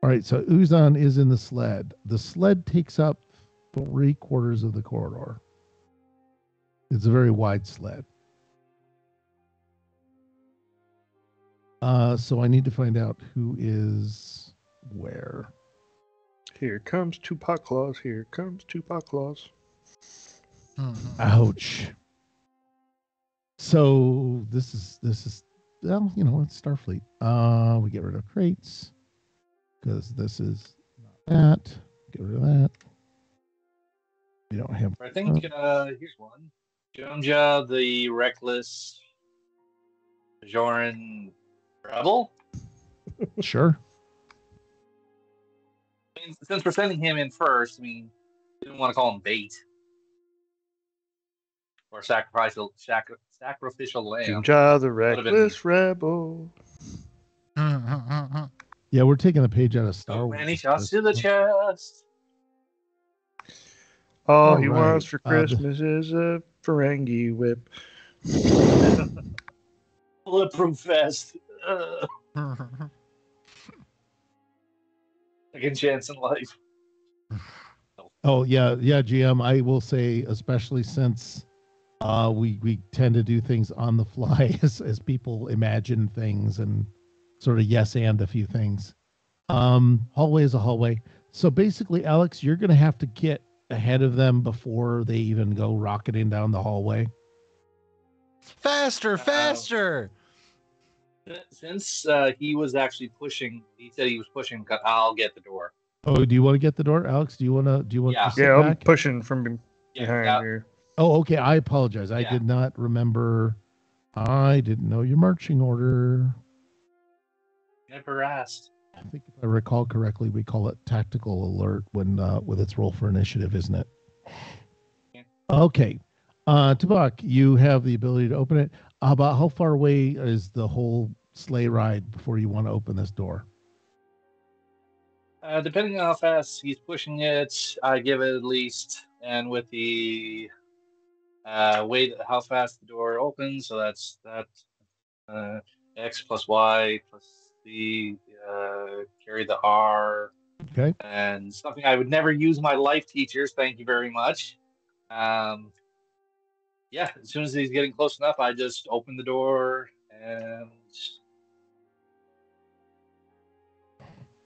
All right, so Uzan is in the sled. The sled takes up 3/4 of the corridor. It's a very wide sled. So I need to find out who is where. Here comes Tupac Claus. Here comes Tupac Claus. Ouch. So this is well, it's Starfleet. We get rid of crates because this is not that. Get rid of that. We don't have. I think here's one. Jonja, the reckless Bajoran rebel. Sure. I mean, since we're sending him in first, you didn't want to call him bait or sacrificial lamb. Jonja, the reckless rebel. Yeah, we're taking a page out of Star Wars. Many shots to the chest. All he wants for Christmas is a Ferengi whip. Bulletproof vest. Second chance in life. Oh yeah, GM. I will say, especially since we tend to do things on the fly as people imagine things and sort of yes and a few things. Hallway is a hallway. So basically, Alex, you're gonna have to get ahead of them before they even go rocketing down the hallway. Faster! Since he was actually pushing, he said he was pushing. I'll get the door. Oh, do you want to get the door, Alex? Do you want to Yeah. to sit Yeah, I'm back? pushing from behind here. Oh, okay. I apologize. I did not remember. I didn't know your marching order. Never asked. I think if I recall correctly, we call it tactical alert when with its roll for initiative, isn't it? Yeah. Okay. Tubak, you have the ability to open it. About how far away is the whole sleigh ride before you want to open this door? Depending on how fast he's pushing it, I give it at least, and with the weight, how fast the door opens, so that's that X plus Y plus C, carry the R. Okay. And something I would never use my life teachers. Thank you very much. Yeah, as soon as he's getting close enough, I just open the door and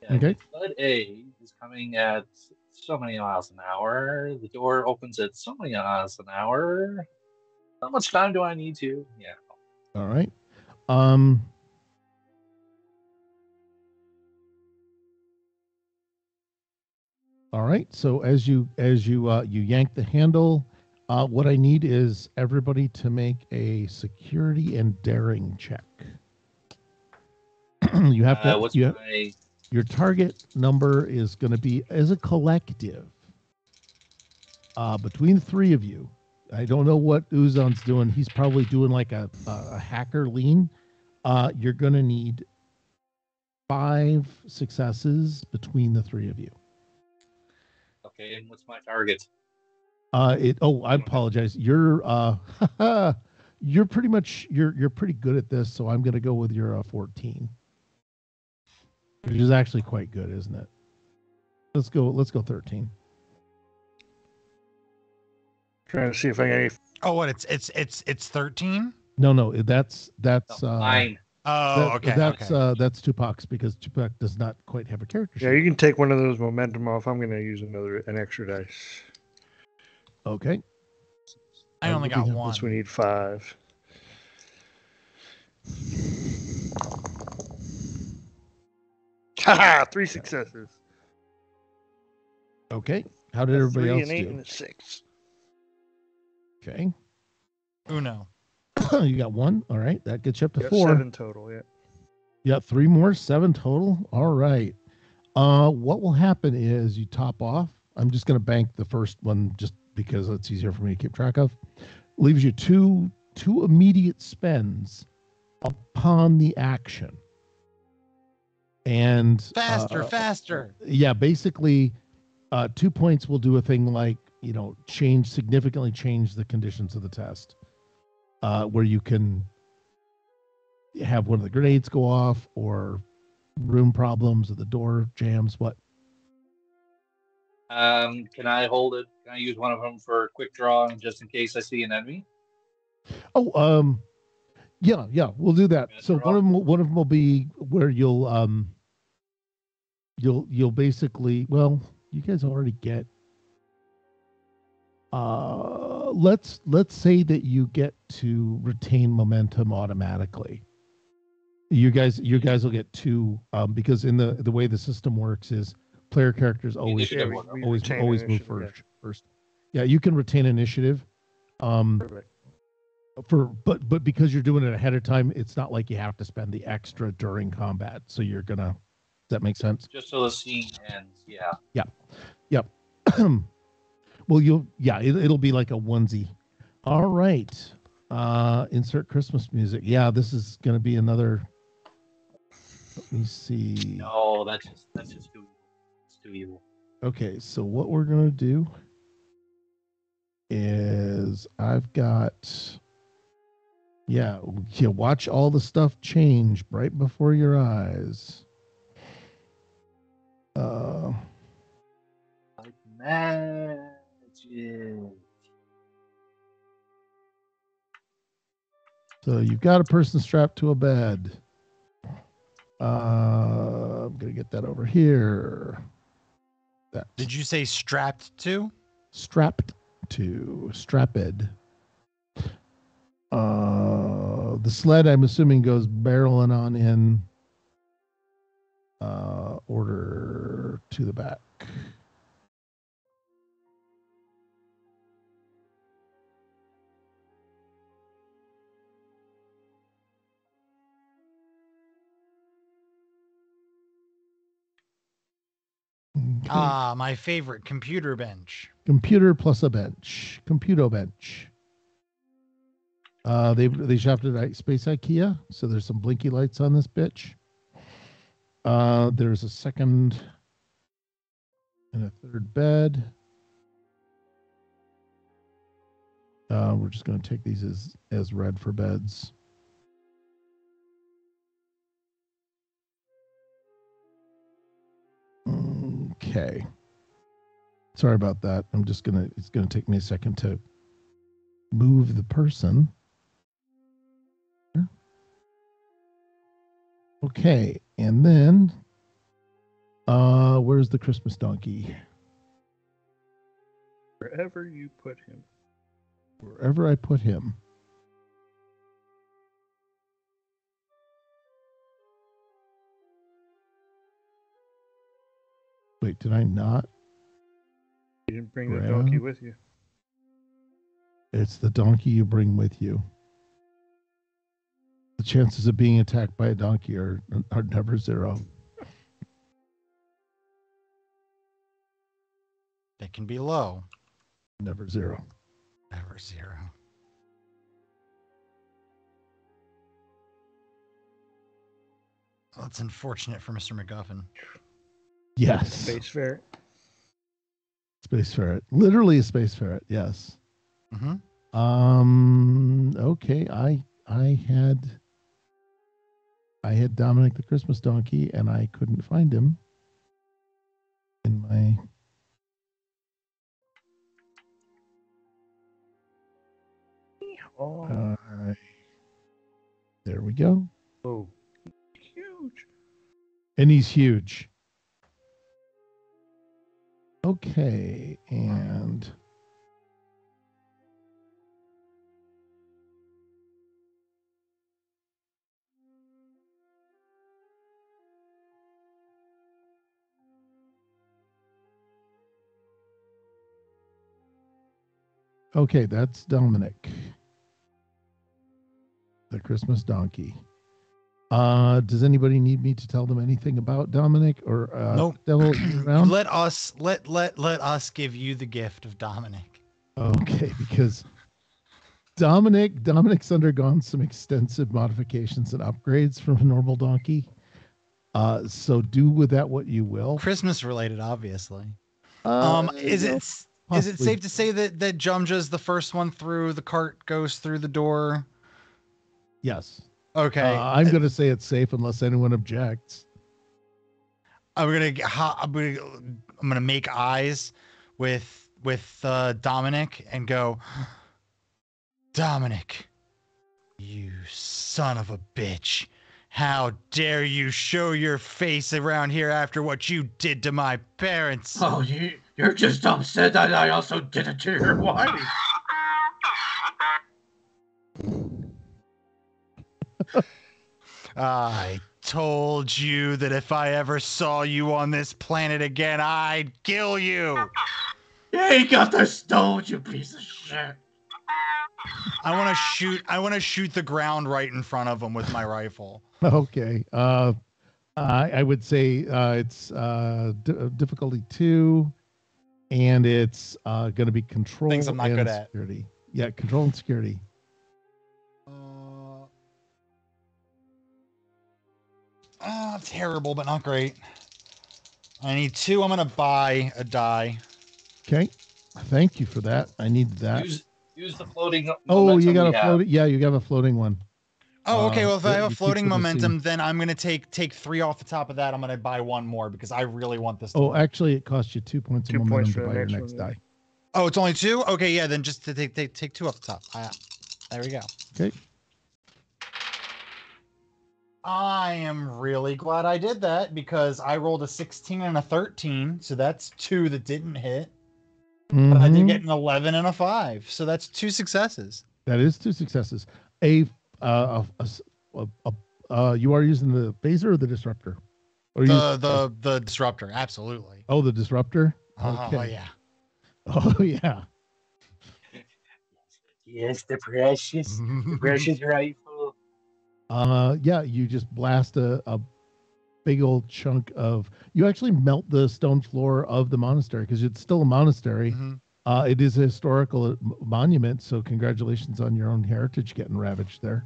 Okay. Bud A is coming at so many miles an hour. The door opens at so many miles an hour. How much time do I need to? Yeah. All right. All right. So as you yank the handle, what I need is everybody to make a security and daring check. You have to. Your target number is going to be as a collective between the three of you. I don't know what Uzan's doing. He's probably doing like a hacker lean. You're going to need 5 successes between the three of you. Okay, and what's my target? I apologize. You're you're pretty much you're pretty good at this, so I'm going to go with your 14. Which is actually quite good, isn't it? Let's go 13. Trying to see if I can. Oh, what? It's 13? No, that's 9. Oh, okay. That's Tupac's because Tupac does not quite have a character sheet. Yeah, you can take one of those momentum off. I'm going to use an extra dice. Okay. I only got 1. Plus we need 5. Haha, 3 successes. Okay. How did everybody else 3 and 8 do? and a 6. Okay. Uno. You got 1. All right. That gets you up to 4. 7 total, yeah. Yeah, 3 more, 7 total. All right. What will happen is you top off. I'm just going to bank the first one just because it's easier for me to keep track of. Leaves you two immediate spends upon the action. And faster. Yeah, basically 2 points will do a thing like, significantly change the conditions of the test. Where you can have one of the grenades go off or room problems or the door jams. What? Can I hold it? Can I use one of them for a quick draw just in case I see an enemy? Oh, yeah, we'll do that. So one of them will be where you'll basically, well, you guys already get. Let's say that you get to retain momentum automatically. You guys will get 2 because in the way the system works is player characters always move first. Yeah, you can retain initiative. Perfect. But because you're doing it ahead of time, it's not like you have to spend the extra during combat. So you're gonna. Does that make sense? Just so the scene ends. Yeah. Yep. Well, it'll be like a onesie. All right. Insert Christmas music. Yeah, this is gonna be another. Let me see. No, that's just too evil. It's too evil. Okay, so what we're gonna do is I've got Yeah, you watch all the stuff change right before your eyes. Like magic. So you've got a person strapped to a bed. I'm gonna get that over here. That. Did you say strapped to? Strapped to. Strapped. The sled, I'm assuming, goes barreling on in order to the back. Okay. Ah, my favorite, computer bench. Computer plus a bench. Computo bench. They shopped at Space IKEA, so there's some blinky lights on this bitch. There's a second and a third bed. We're just going to take these as red for beds. Okay. Sorry about that. It's gonna take me a second to move the person. Okay, and then where's the Christmas donkey? Wherever you put him. Wherever I put him. Wait, did I not? You didn't bring the donkey with you. It's the donkey you bring with you. The chances of being attacked by a donkey are never zero. They can be low. Never zero. Never zero. Well, that's unfortunate for Mr. MacGuffin. Yes. Space ferret. Space ferret. Literally a space ferret. Yes. Mm-hmm. Okay. I had Dominic the Christmas donkey, and I couldn't find him in my. There we go. Oh, huge. And he's huge. Okay, and okay, that's Dominic, the Christmas donkey. Does anybody need me to tell them anything about Dominic or nope. Devil around? Let us give you the gift of Dominic. Okay, because Dominic's undergone some extensive modifications and upgrades from a normal donkey. So do with that what you will. Christmas related, obviously. Is it safe to say that Jumja's the first one through? The cart goes through the door. Yes. Okay. I'm going to say it's safe unless anyone objects. I'm gonna make eyes with Dominic and go, Dominic, you son of a bitch. How dare you show your face around here after what you did to my parents? Oh, you're just upset that I also did it to your wife. I told you that if I ever saw you on this planet again, I'd kill you. You ain't got the stones, you piece of shit. I want to shoot the ground right in front of him with my rifle. Okay. I would say it's difficulty 2, and it's going to be control Things I'm not and good at. security. Yeah, control and security. Terrible, but not great. I need 2. I'm going to buy a die. Okay. Thank you for that. I need that. Use the floating. Oh, you got a floating. Yeah, you got a floating one. Oh, okay. Well, if I have a floating momentum, sea. then I'm gonna take 3 off the top of that. I'm gonna buy 1 more because I really want this. Oh, actually, it costs you 2 points of momentum to buy your next die. Oh, it's only 2. Okay, yeah. Then just to take 2 off the top. There we go. Okay. I am really glad I did that because I rolled a 16 and a 13, so that's 2 that didn't hit. Mm-hmm. But I did get an 11 and a 5, so that's 2 successes. That is 2 successes. You are using the phaser or the disruptor? Or the disruptor, absolutely. Oh, the disruptor. Okay. Oh yeah. Oh yeah. Yes, the precious rifle. Yeah, you just blast a big old chunk of. You actually melt the stone floor of the monastery because it's still a monastery. Mm-hmm. It is a historical monument, so congratulations on your own heritage getting ravaged there.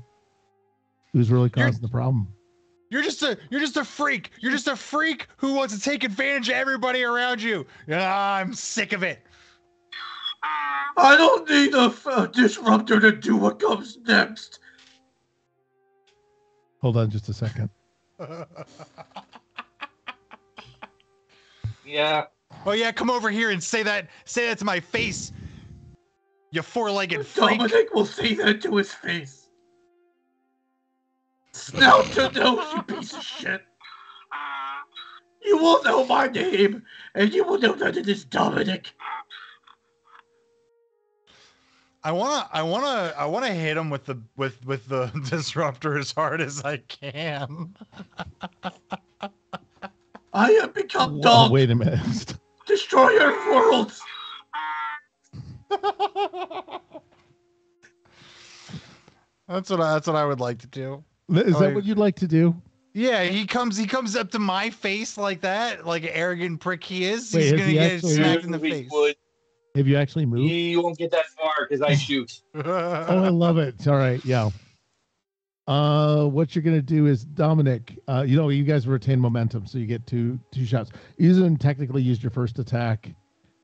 Who's really causing the problem? You're just a freak. You're just a freak who wants to take advantage of everybody around you. I'm sick of it. I don't need a disruptor to do what comes next. Hold on just a second. Yeah. Oh yeah, come over here and say that to my face. You 4-legged freak. Dominic will say that to his face. Snout to nose, you piece of shit. You will know my name, and you will know that it is Dominic. I wanna hit him with the disruptor as hard as I can. I have become dog. Wait a minute. Destroyer of worlds. That's what I would like to do. Is that what you'd like to do? Yeah, he comes up to my face like that, like an arrogant prick he is. Wait, he's gonna get actually smacked in the face. Have you actually moved? You won't get that far because I shoot. Oh, I love it. All right, yeah. What you're gonna do is Dominic. You guys retain momentum, so you get two shots. You didn't technically use your first attack.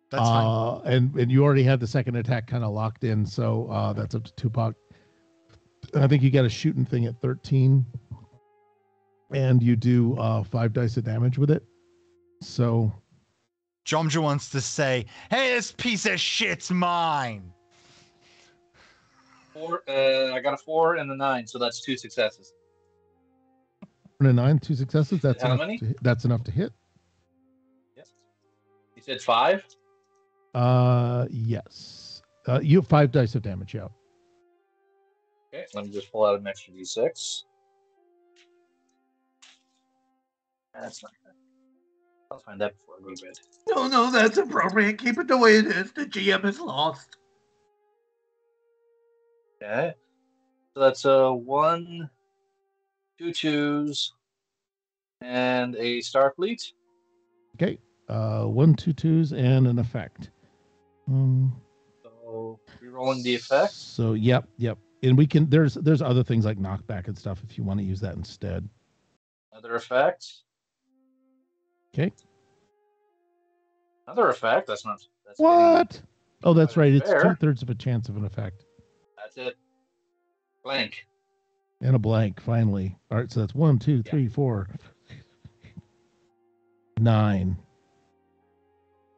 That's fine. And you already had the second attack kind of locked in, so that's up to Tupac. I think you got a shooting thing at 13, and you do 5 dice of damage with it. So, Jomja wants to say, "Hey, this piece of shit's mine." 4. I got a 4 and a 9, so that's 2 successes. 4 and a 9, 2 successes. That's how enough many? That's enough to hit. Yes. You said 5. Yes. You have 5 dice of damage out. Okay, let me just pull out an extra d6. That's not good. I'll find that before I go to bed. No, that's appropriate. Keep it the way it is. The GM is lost. Okay. So that's 1, 2 2s, and a Starfleet. Okay. 1, 2 2s and an effect. So rerolling the effect. So yep. And we can there's other things like knockback and stuff if you want to use that instead. Another effect. Okay. Another effect. That's what? Oh, that's right. It's fair. 2/3 of a chance of an effect. That's it. Blank. And a blank, finally. All right, so that's 1, 2, 3, 4, 9.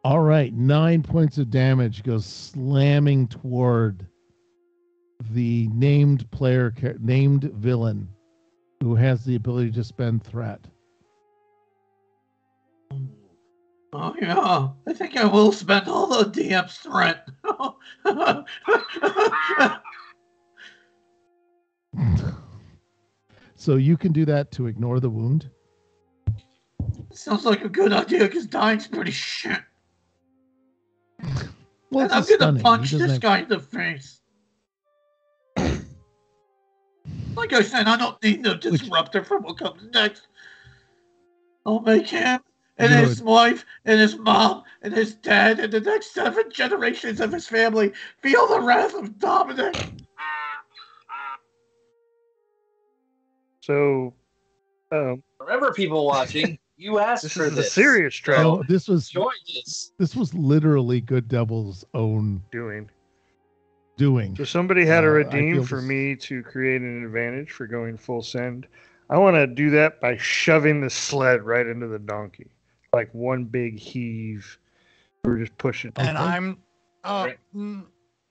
All right, 9 points of damage goes slamming toward the named villain who has the ability to spend threat. Oh, yeah. I think I will spend all the DM's threat. So you can do that to ignore the wound. Sounds like a good idea because dying's pretty shit. Well, and I'm going to punch this guy in the face. Like I said, I don't need no disruptor from what comes next. I'll make him and his wife and his mom and his dad and the next 7 generations of his family feel the wrath of Dominic. So, remember, people watching, you asked this for is this. a serious trap. No, this was Enjoy this. This was literally Good Devil's own doing. doing. So somebody had to I redeem feel for this- me to create an advantage for going full send. I want to do that by shoving the sled right into the donkey, like one big heave. We're just pushing. And Okay. I'm, Right. no,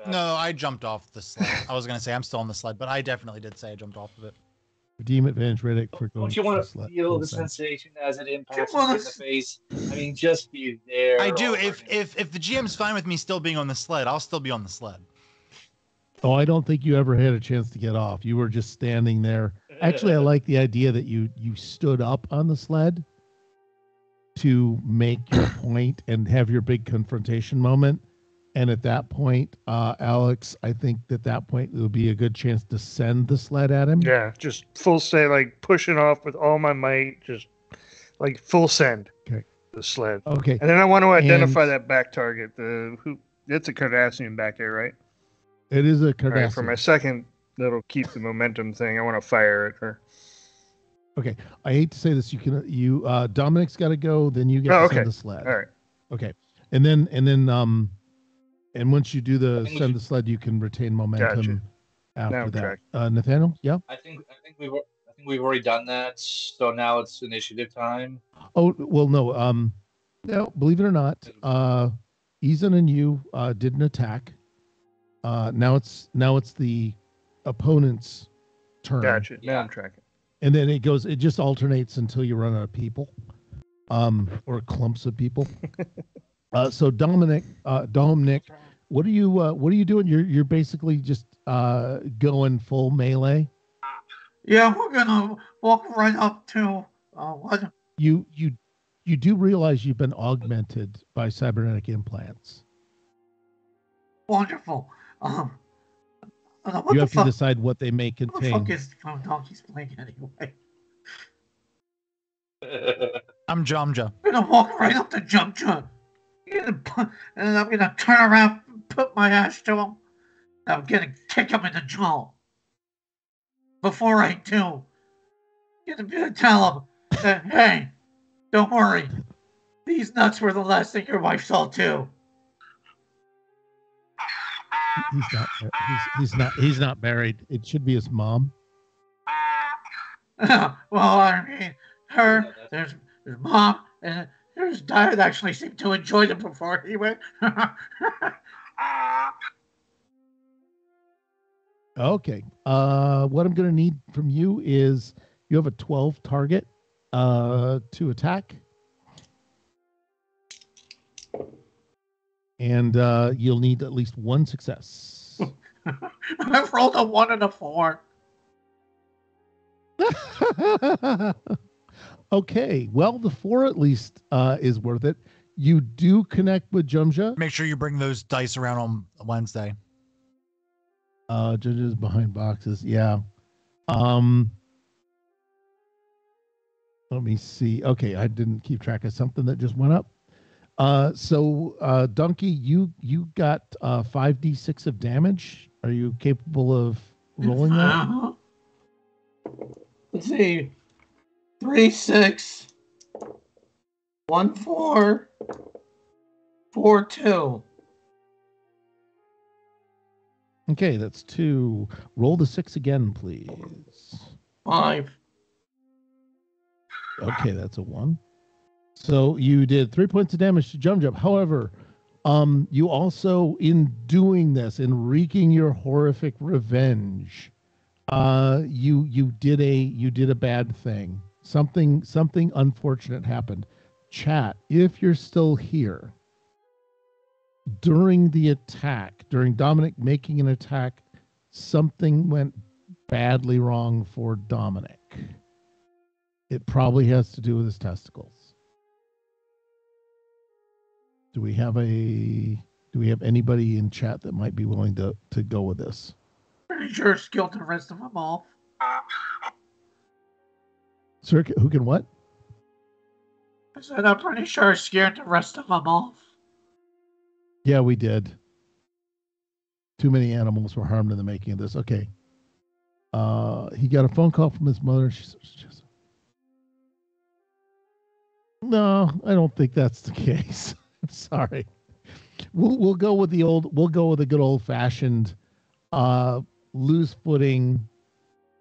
I jumped off the sled. I was gonna say I'm still on the sled, but I definitely did say I jumped off of it. Redeem advantage Riddick for going. Don't you want to full feel full the send. sensation as it impacts Come you on. in the face? I mean, just be there. I do. all If morning. if the GM's fine with me still being on the sled, I'll still be on the sled. Oh, I don't think you ever had a chance to get off. You were just standing there. Actually, I like the idea that you stood up on the sled to make your point and have your big confrontation moment. And at that point, Alex, I think that point it would be a good chance to send the sled at him. Yeah, just full send, like pushing off with all my might, just like full send. Okay. The sled. Okay. And then I want to identify And- that back target. That's a Cardassian back there, right? It is a All Cardassian. right, for my second, that'll keep the momentum thing. I want to fire at her. Okay. I hate to say this. Dominic's got to go. Then you get to send the sled. All right. Okay. And once you do send the sled, you can retain momentum after that. Nathaniel? Yeah. I think we've already done that. So now it's initiative time. Oh, well, no. No, believe it or not, Izan and you did an attack. Now it's the opponent's turn. Gotcha. Now Yeah. I'm tracking. And then it just alternates until you run out of people, or clumps of people. So Dominic, what are you doing? You're basically just going full melee. Yeah, we're gonna walk right up to what? You do realize you've been augmented by cybernetic implants. Wonderful. What You the have to fuck? decide what they may What the contain. fuck is Donkey's playing anyway? I'm Jamja. I'm gonna walk right up to Jumja, and I'm gonna turn around, put my ass to him. I'm gonna kick him in the jaw. Before I do, gonna tell him that, hey, don't worry, these nuts were the last thing your wife saw too. He's not married. It should be his mom. Well, I mean, there's mom, and there's dad actually seemed to enjoy them before he went. Okay. What I'm going to need from you is you have a 12 target to attack. And you'll need at least one success. I've rolled a 1 and a 4. Okay. Well, the 4 at least is worth it. You do connect with Jumja. Make sure you bring those dice around on Wednesday. Judges behind boxes. Yeah. Let me see. Okay, I didn't keep track of something that just went up. So Donkey, you got 5d6 of damage. Are you capable of rolling that? Let's see. 3, 6, 1, 4, 4, 2. Okay, that's 2. Roll the 6 again, please. 5. Okay, that's a 1. So you did 3 points of damage to Jump. However, you also, in doing this, in wreaking your horrific revenge, you did a bad thing. Something unfortunate happened. Chat, if you're still here, during the attack, during Dominic making an attack, something went badly wrong for Dominic. It probably has to do with his testicles. Do we have anybody in chat that might be willing to go with this? Pretty sure skilled the rest of them off. Sir, who can what? I said I'm pretty sure I scared the rest of them off. Yeah, we did. Too many animals were harmed in the making of this. Okay. He got a phone call from his mother. She says, no, I don't think that's the case. I'm sorry. We'll go with the good old fashioned lose footing,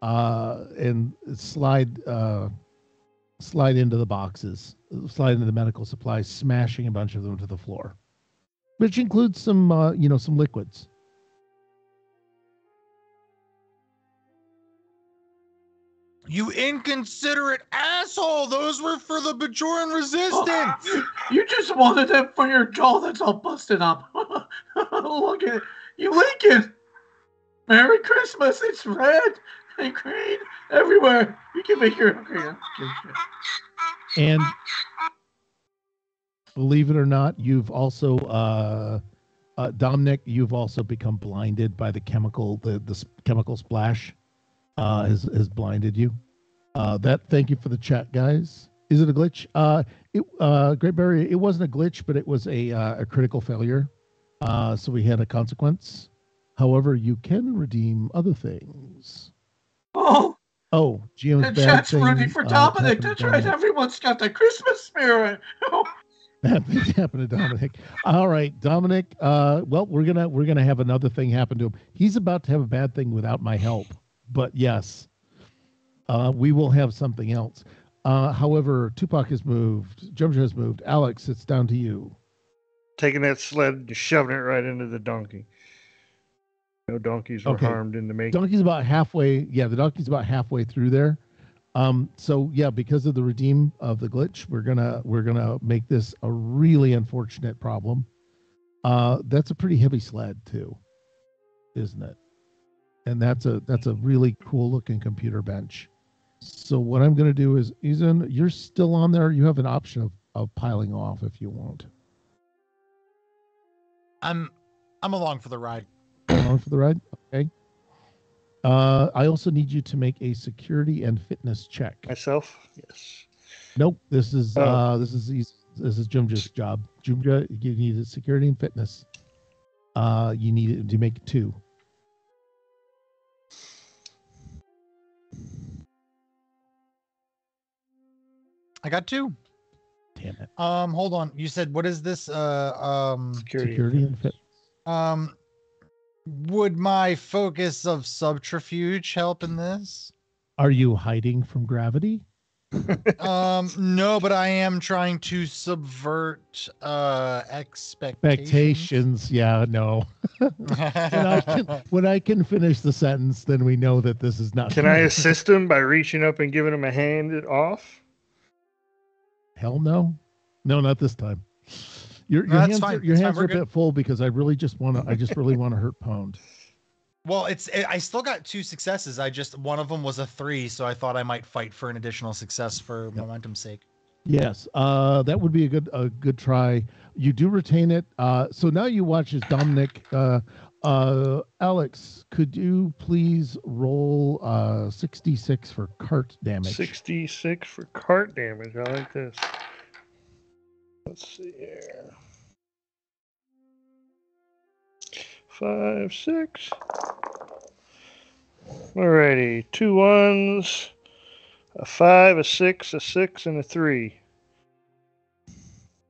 and slide into the boxes, slide into the medical supplies, smashing a bunch of them to the floor, which includes some some liquids. You inconsiderate asshole! Those were for the Bajoran resistance! You just wanted them for your jaw that's all busted up. Look at you, Lincoln! Merry Christmas! It's red and green everywhere. You can make your... And believe it or not, you've also... Dominic, you've also become blinded by the chemical splash. Has blinded you. Thank you for the chat, guys. Is it a glitch? Great Barrier, it wasn't a glitch, but it was a critical failure. So we had a consequence. However, you can redeem other things. Oh, GM's the bad chat's thing. rooting for Dominic. That's right. Everyone's got the Christmas spirit. Bad things happen to Dominic. All right, Dominic. Well, we're gonna have another thing happen to him. He's about to have a bad thing without my help. But yes, we will have something else. However, Tupac has moved. Jumja has moved. Alex, it's down to you. Taking that sled and shoving it right into the donkey. No donkeys were harmed in the making. Donkey's about halfway. Yeah, the donkey's about halfway through there. So yeah, because of the redeem of the glitch, we're gonna make this a really unfortunate problem. That's a pretty heavy sled too, isn't it? And that's a really cool looking computer bench. So what I'm going to do is, Izan, you're still on there. You have an option of piling off if you want. I'm along for the ride. Along for the ride? Okay. I also need you to make a security and fitness check. Myself? Yes. Nope. This is Jumja's job. Jumja, you need a security and fitness. You need it to make 2. I got 2. Damn it. Hold on. You said, what is this? Security and fitness. Would my focus of subterfuge help in this? Are you hiding from gravity? No, but I am trying to subvert expectations. Yeah, no. when I can finish the sentence, then we know that this is not. Can I assist him by reaching up and giving him a hand off? Hell no. No, not this time. Your hands are a bit full because I just really want to hurt Pwned. Well, I still got 2 successes. One of them was a 3, so I thought I might fight for an additional success for momentum's sake. Yes, that would be a good try. You do retain it. So now you watch as Dominic. Alex, could you please roll 66 for cart damage? 66 for cart damage. I like this. Let's see here. 5, 6. Alrighty, 2 1s, a 5, a 6, a 6, and a 3.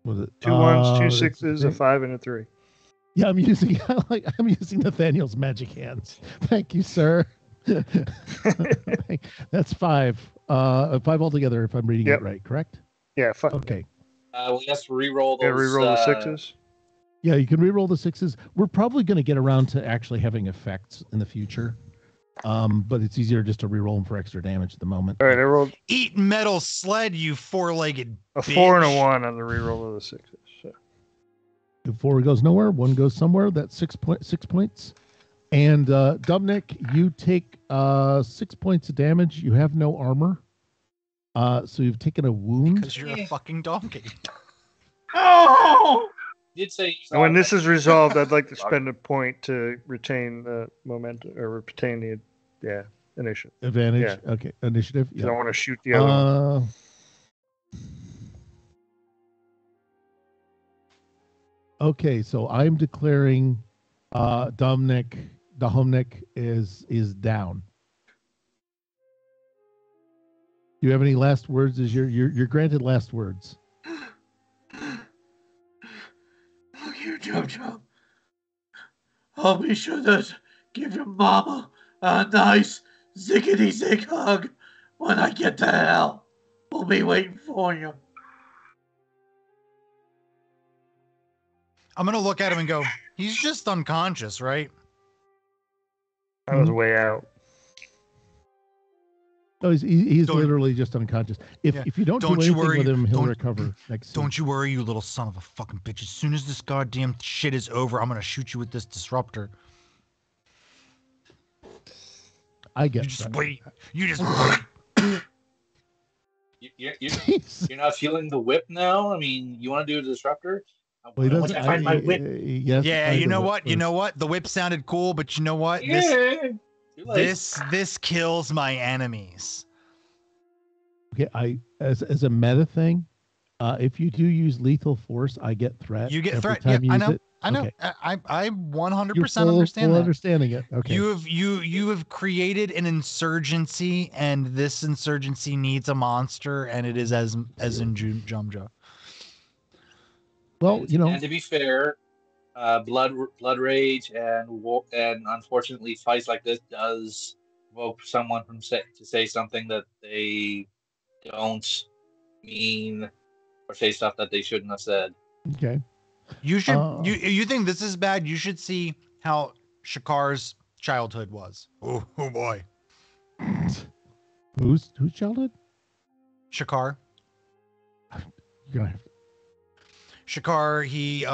Was it 2 1s, 2 6s, a 5, and a 3. Yeah, I'm using Nathaniel's magic hands. Thank you, sir. That's 5. 5 altogether, if I'm reading it right, correct? Yeah. 5. Okay. We have to re-roll those. Yeah, re-roll the 6s. Yeah, you can re-roll the 6s. We're probably going to get around to actually having effects in the future. But it's easier just to re-roll them for extra damage at the moment. All right, I rolled Eat metal sled, you 4-legged a bitch. 4 and a 1 on the re-roll of the 6s. So. The 4 goes nowhere, 1 goes somewhere. That's 6 points. And Dominic, you take 6 points of damage. You have no armor. So you've taken a wound. Because you're a fucking donkey. Oh! Did say. And when this is resolved, I'd like to spend a point to retain the momentum or retain the initiative. Advantage. Yeah. Okay, initiative. Yeah. I want to shoot the other one. Okay, so I'm declaring Dominic is down. Do you have any last words? You're granted last words. Look here, Jojo. I'll be sure to give your mama a nice ziggity-zig hug when I get to hell. We'll be waiting for you. I'm gonna look at him and go, he's just unconscious, right? I was way out. Oh, he's literally just unconscious. If you don't do anything with him, he'll recover next season. Don't you worry, you little son of a fucking bitch. As soon as this goddamn shit is over, I'm gonna shoot you with this disruptor. I get You just wait. You just wait. You're not feeling the whip now? I mean, you want to do a disruptor? Well, he doesn't. I find my whip. Yes, yeah, you know what? You know what? The whip sounded cool, but you know what? This kills my enemies. Okay, as a meta thing, if you do use lethal force, I get threat. You get every threat. time Yeah, I know. it. I know. Okay. I 100% You're understand that. Understanding it. Okay. You have created an insurgency, and this insurgency needs a monster, and it is as in Jumja. Well, and to be fair, blood rage and unfortunately fights like this does evoke someone to say something that they don't mean or say stuff that they shouldn't have said. Okay. You should you think this is bad? You should see how Shakar's childhood was. Oh boy. Whose childhood? Shakar. You're gonna have to... Shakar, he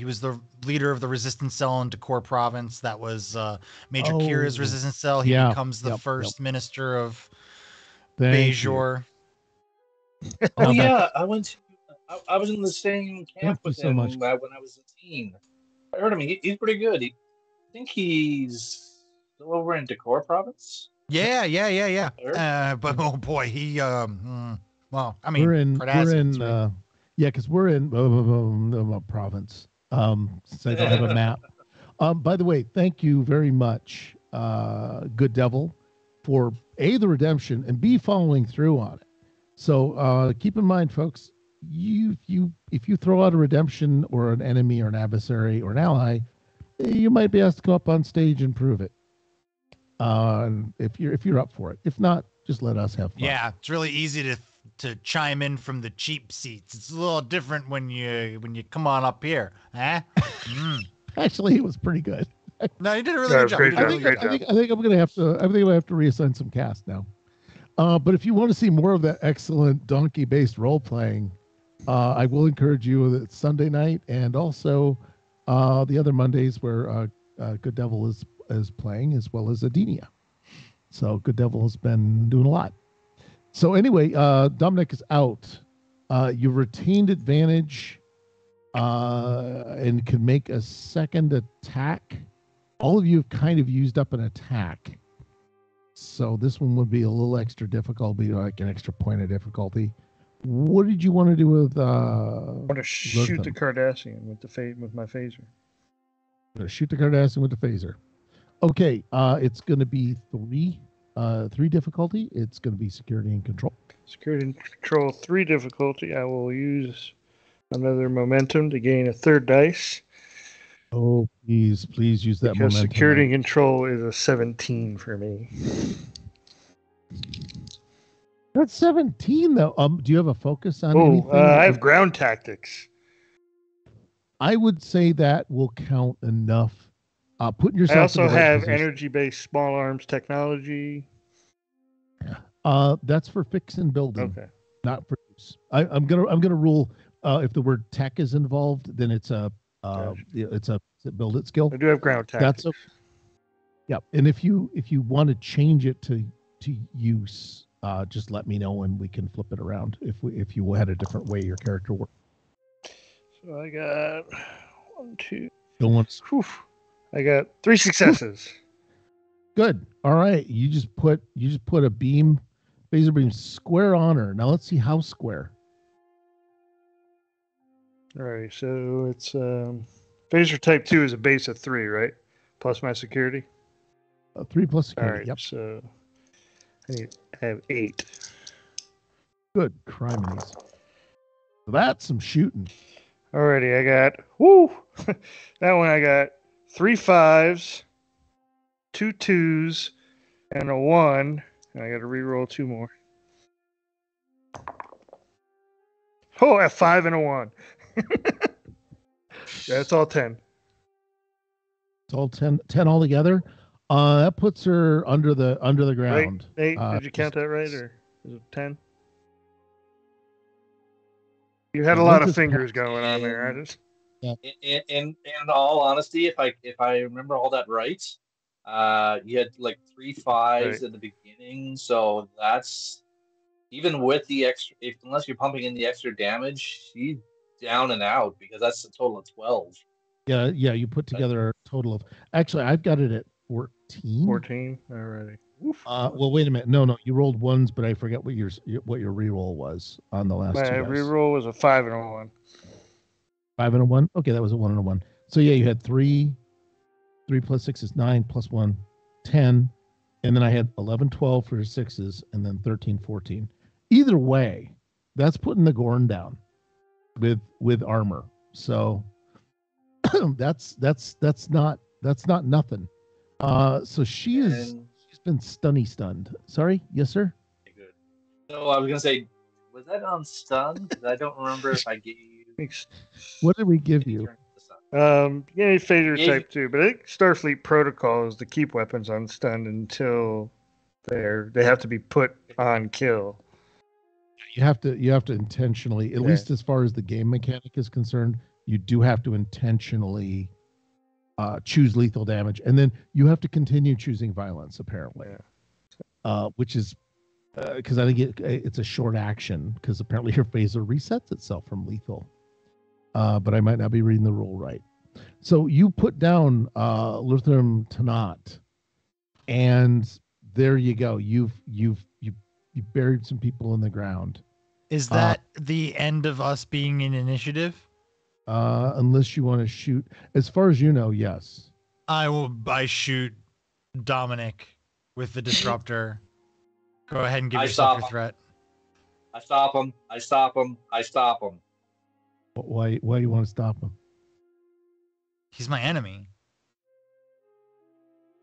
was the leader of the resistance cell in Dakor province. That was Major Kira's resistance cell. He becomes the first minister of Bajor. Oh yeah, I was in the same camp with him when I was a teen. I heard him. He's pretty good. I think he's still over in Dakor province. Yeah. But oh boy, he well, I mean, we're in because we're in province. Since I don't have a map. By the way, thank you very much, Good Devil, for A, the redemption, and B, following through on it. So keep in mind, folks, if you throw out a redemption or an enemy or an adversary or an ally, you might be asked to come up on stage and prove it. If you're up for it. If not, just let us have fun. Yeah, it's really easy to chime in from the cheap seats. It's a little different when you come on up here, huh? Actually, it was pretty good. No, you did a really good job. I think I'm gonna have to reassign some cast now. But if you want to see more of that excellent donkey-based role playing, I will encourage you that Sunday night and also the other Mondays where Good Devil is playing, as well as Adenia. So Good Devil has been doing a lot. So anyway, Dominic is out. You've retained advantage and can make a second attack. All of you have kind of used up an attack. So this one would be a little extra difficult, be like an extra point of difficulty. What did you want to do with I want to shoot the Cardassian with my phaser. I'm going to shoot the Cardassian with the phaser. Okay, it's going to be three difficulty. It's going to be security and control. Security and control 3 difficulty. I will use another momentum to gain a 3rd dice. Oh, please use that because momentum. Security and control is a 17 for me. That's 17 though. Do you have a focus on anything? I have ground tactics. I would say that will count enough. Putting yourself. I also have energy-based small arms technology. That's for fix and building. Okay. Not for use. I'm gonna rule. If the word tech is involved, then it's a build it skill. I do have ground tactics. That's yeah. And if you want to change it to use, just let me know and we can flip it around. If you had a different way your character worked. So I got 1, 2. Don't want. I got 3 successes. Good. All right. You just put a phaser beam square on her. Now let's see how square. All right. So it's phaser type 2 is a base of 3, right? Plus my security. 3 plus security. All right. Yep. So I have 8. Good. Criminies. So that's some shooting. Alrighty. I got that one. I got 3 5s 2 2s and a 1. And I got to re-roll 2 more. Oh, a 5 and a 1. That's all 10. It's all 10 altogether. That puts her under the ground. Right? Nate, did you count that right, or is it 10? You had a lot of fingers going on there. I just. Yeah. In all honesty, if I remember all that right, you had like 3 5s at the beginning, so that's even with the extra. Unless you're pumping in the extra damage, she's down and out because that's a total of 12. Yeah. You put together a total of. Actually, I've got it at 14. 14 already. Well, wait a minute. No, you rolled ones, but I forget what your reroll was on the last two. My reroll was a 5 and a 1. 5 and a 1. Okay, that was a 1 and a 1. So yeah, you had 3 plus 6 is 9 plus 1, 10, and then I had 11, 12 for 6s, and then 13, 14. Either way, that's putting the Gorn down with armor. So that's not nothing. So she's been stunned. Sorry, yes, sir. Good. So I was gonna say, was that on stun? Because I don't remember if I gave you. What did we give you? Yeah, phaser type 2, but I think Starfleet protocol is to keep weapons on stun until they have to be put on kill. You have to intentionally, at least as far as the game mechanic is concerned, you do have to intentionally choose lethal damage, and then you have to continue choosing violence, apparently. Which is because I think it's a short action, because apparently your phaser resets itself from lethal. But I might not be reading the rule right. So you put down Luthrum Tanat, and there you go. You've buried some people in the ground. Is that the end of us being in initiative? Unless you want to shoot. As far as you know, yes. I shoot Dominic with the disruptor. Go ahead and give yourself your threat. I stop him. Why you want to stop him? He's my enemy.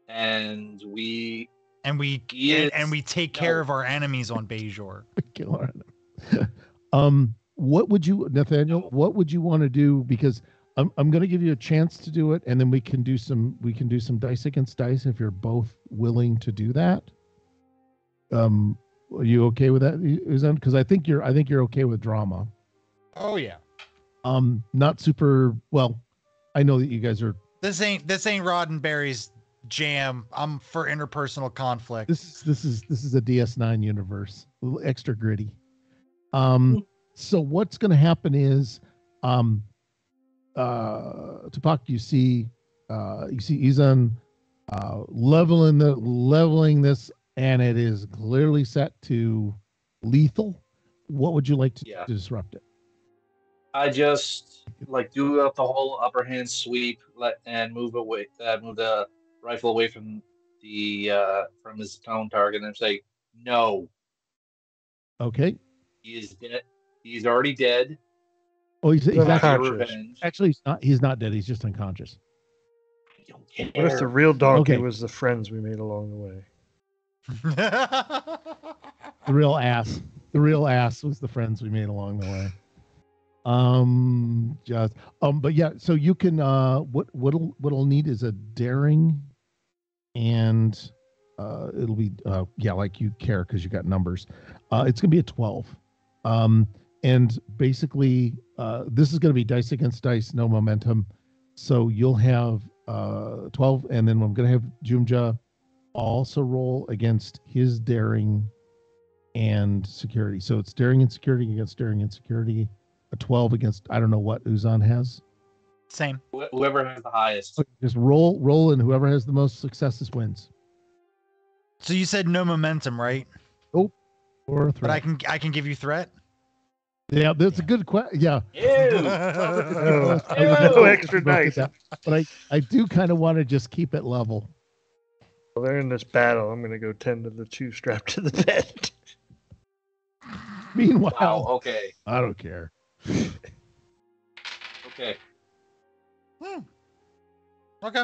And we take care of our enemies on Bajor. What would you, Nathaniel? What would you want to do? Because I'm going to give you a chance to do it, and then we can do some dice against dice if you're both willing to do that. Are you okay with that, Uzan? Because I think you're okay with drama. Oh yeah. Not super well. I know that you guys are. This ain't Roddenberry's jam. I'm for interpersonal conflict. This is a DS9 universe, a little extra gritty. So what's going to happen is, Tupac, you see Izan leveling this, and it is clearly set to lethal. What would you like to disrupt it? I just do up the whole upper hand sweep, and move the rifle away from his prone target, and say no. Okay. He is dead. He's already dead. Oh, he's unconscious. Actually, he's not dead. He's just unconscious. I don't care. What if the real donkey was the friends we made along the way? The real ass was the friends we made along the way. But yeah, so you can what'll need is a daring, and it'll be like you care because you got numbers. It's gonna be a 12. And basically this is gonna be dice against dice, no momentum. So you'll have 12, and then I'm gonna have Jumja also roll against his daring and security. So it's daring and security against daring and security. A 12 against, I don't know what Uzan has. Same. Whoever has the highest. Okay, just roll, and whoever has the most successes wins. So you said no momentum, right? Oh, or a threat. But I can give you threat. Yeah, that's a good question. Yeah. No extra dice. But I do kind of want to just keep it level. Well, they're in this battle. I'm going to go tend to the 2 strapped to the bed. Meanwhile, okay. I don't care. Okay. Okay.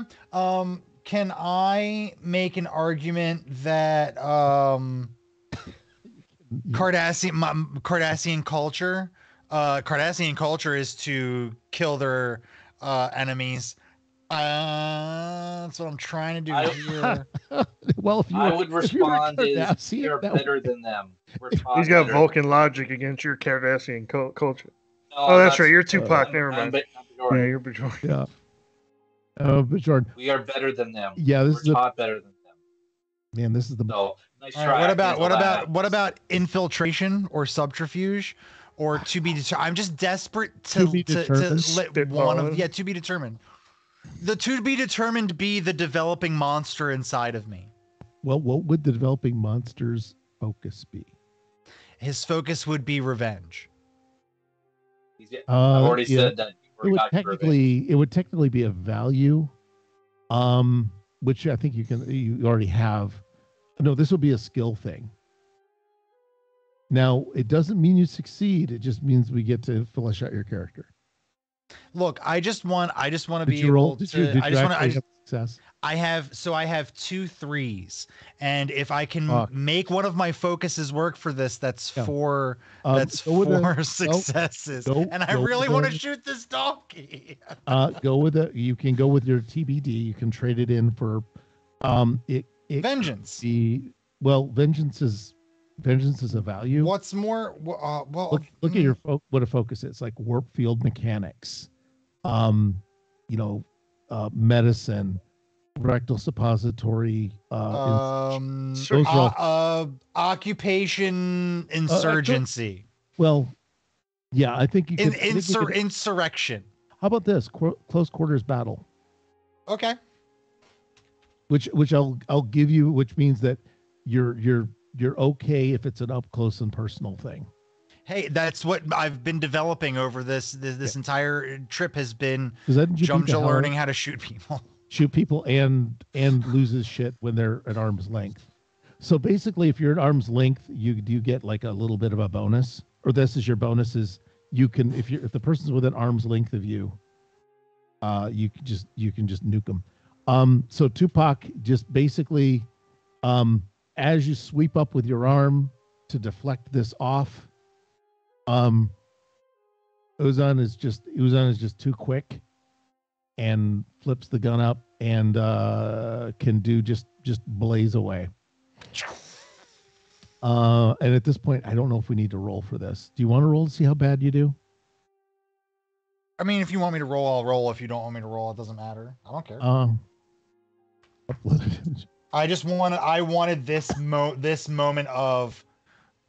can I make an argument that Cardassian culture is to kill their enemies? That's what I'm trying to do here. Well, if I would respond is we are better than them. He's got Vulcan logic against your Cardassian culture. Oh, that's right. You're Tupac. Never mind. Yeah, you're Bajor. Yeah. Bajor. We are better than them. Yeah, we're taught better than them. Man, this is the. So nice try. Right, what about infiltration or subterfuge, or to be determined? I'm just desperate to let one of to be determined. The to be determined be the developing monster inside of me. Well, what would the developing monster's focus be? His focus would be revenge. I've already said that. It would technically be a value, which I think you already have. No, this will be a skill thing. Now, it doesn't mean you succeed. It just means we get to flesh out your character. Look, I just want to be able to. Success. I have 2 3s, and if I can make one of my focuses work for this, that's 4. That's 4 successes, and I really want to shoot this donkey. Go with it. You can go with your TBD. You can trade it in for vengeance. Vengeance is a value. What's more? Look at what a focus is, like warp field mechanics, medicine, rectal suppository, occupation, insurgency. I think you can insurrection. How about this? Close quarters battle. Okay. Which I'll give you, which means that you're okay if it's an up close and personal thing. Hey, that's what I've been developing over this entire trip has been Jumja learning how to shoot people and loses shit when they're at arm's length. So basically, if you're at arm's length, you get like a little bit of a bonus, or this is your bonus is you can if the person's within arm's length of you, you can just nuke them. So Tupac just basically, as you sweep up with your arm to deflect this off, Ozan is just too quick and flips the gun up and can do just blaze away. And at this point, I don't know if we need to roll for this. Do you want to roll to see how bad you do? I mean, if you want me to roll, I'll roll. If you don't want me to roll, it doesn't matter. I don't care. I wanted this moment of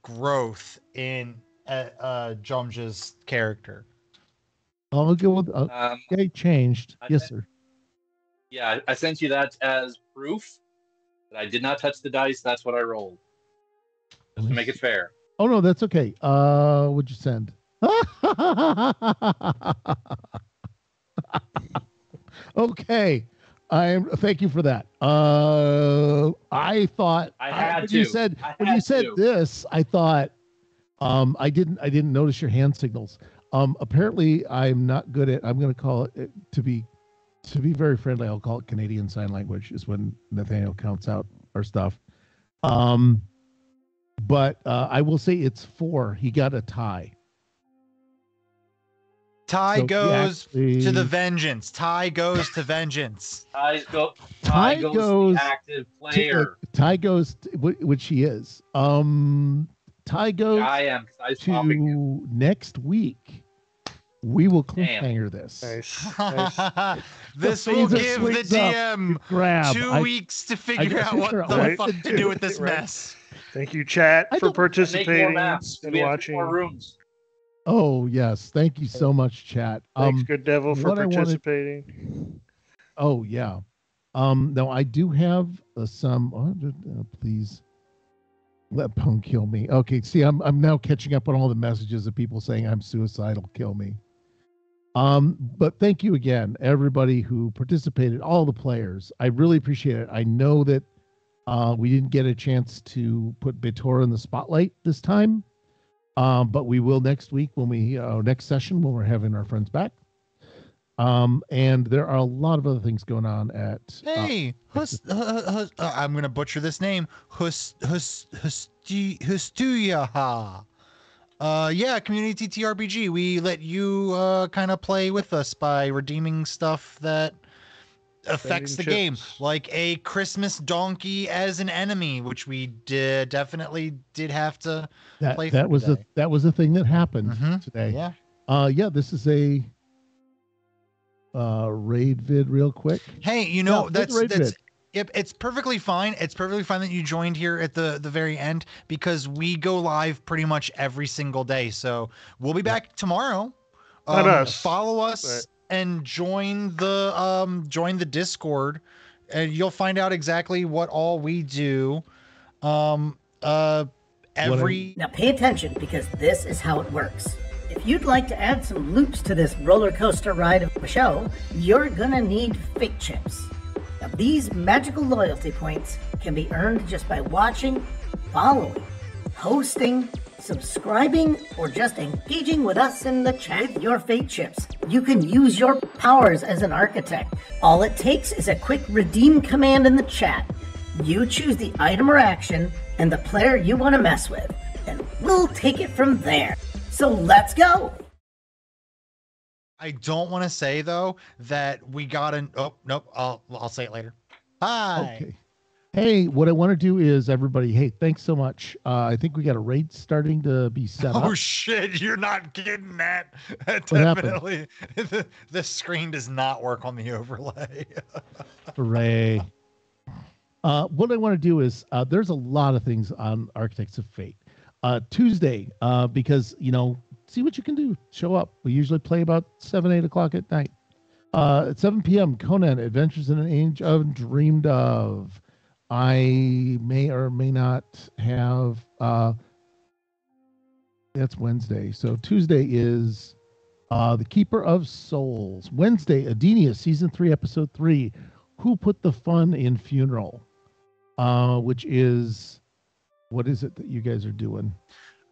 growth in Jumja's character. I'll go with okay, changed. Yes, sir. Yeah, I sent you that as proof that I did not touch the dice. That's what I rolled. Just to make it fair. Oh no, that's okay. What'd you send? Okay. Thank you for that. I thought when you said this, I thought I didn't notice your hand signals. Apparently I'm not good at, I'm going to call it to be very friendly. I'll call it Canadian Sign Language is when Nathaniel counts out our stuff. But I will say it's 4. He got a tie. Tie goes to the vengeance. Tie goes to vengeance. Tie goes to the active player. Tie goes, which he is. Tie goes to next week. We will cliffhanger this. Nice. This will give the DM 2 weeks to figure out what the fuck to do with this mess. Thank you, chat, for participating and watching. More rooms. Oh, yes. Thank you so much, chat. Thanks, Good Devil, for participating. Oh, yeah. Now, I do have some... please let Punk kill me. Okay, see, I'm now catching up on all the messages of people saying I'm suicidal, kill me. But thank you again, everybody who participated, all the players. I really appreciate it. I know that we didn't get a chance to put Bajor in the spotlight this time. But we will next week when next session when we're having our friends back. And there are a lot of other things going on at. Hey, I'm gonna butcher this name. Hustuyaha. Yeah, community TTRPG. We let you kind of play with us by redeeming stuff that affects the game, like a Christmas donkey as an enemy, which we definitely did have to play. That was a thing that happened today. Yeah. Yeah. This is a raid vid real quick. Hey, you know, that's it's perfectly fine. It's perfectly fine that you joined here at the very end, because we go live pretty much every single day. So we'll be back tomorrow. Not us. Follow us and join the Discord, and you'll find out exactly what all we do. Now pay attention, because this is how it works. If you'd like to add some loops to this roller coaster ride of a show, you're gonna need fate chips. Now, these magical loyalty points can be earned just by watching, following, hosting, subscribing, or just engaging with us in the chat with your fate chips. You can use your powers as an architect. All it takes is a quick redeem command in the chat. You choose the item or action and the player you want to mess with, and we'll take it from there. So let's go. I don't want to say though that we got an. Oh nope. I'll say it later. Bye. Okay. Hey, what I want to do is everybody. Hey, thanks so much. I think we got a raid starting to be set up. Oh shit! You're not getting that. Definitely. The screen does not work on the overlay. Hooray! What I want to do is there's a lot of things on Architects of Fate. Tuesday, because see what you can do. Show up. We usually play about 7-8 o'clock at night. At 7 p.m. Conan Adventures in an Age Undreamed Of. I may or may not have. That's Wednesday. So Tuesday is The Keeper of Souls. Wednesday, Adenia Season 3, Episode 3. Who Put the Fun in Funeral? Which is, what is it that you guys are doing?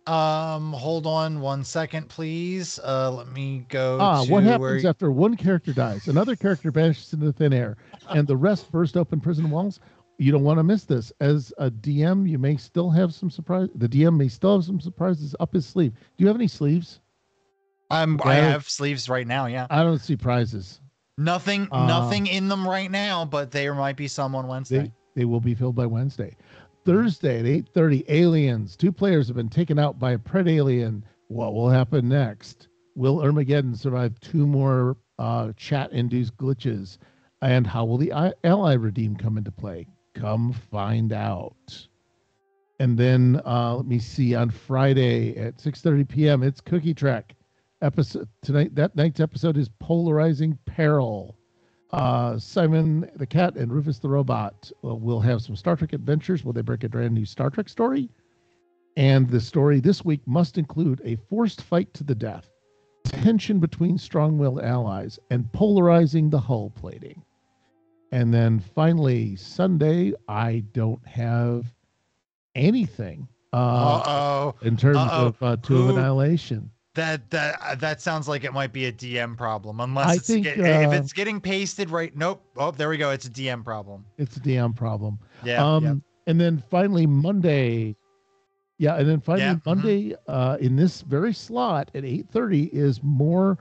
Hold on 1 second, please. Let me go to what happens after one character dies? Another character vanishes into thin air, and the rest burst open prison walls. You don't want to miss this. As a DM, you may still have some surprise. The DM may still have some surprises up his sleeve. Do you have any sleeves? I have sleeves right now. Yeah. I don't see prizes. Nothing in them right now, but there might be some on Wednesday. They will be filled by Wednesday. Thursday at 8:30, Aliens. 2 players have been taken out by a pred alien. What will happen next? Will Armageddon survive 2 more chat-induced glitches? And how will the ally redeem come into play? Come find out. And then let me see. On Friday at 6:30 p.m., it's Cookie Trek episode tonight. That night's episode is Polarizing Peril. Simon the Cat and Rufus the Robot will have some Star Trek adventures. Will they break a brand new Star Trek story? And the story this week must include a forced fight to the death, tension between strong-willed allies, and polarizing the hull plating. And then finally, Sunday, I don't have anything in terms of Two of Annihilation. That sounds like it might be a DM problem, unless if it's getting pasted right. Nope. Oh, there we go. It's a DM problem. It's a DM problem. Yeah. And then finally Monday. Yeah, and then finally Monday in this very slot at 8:30 is more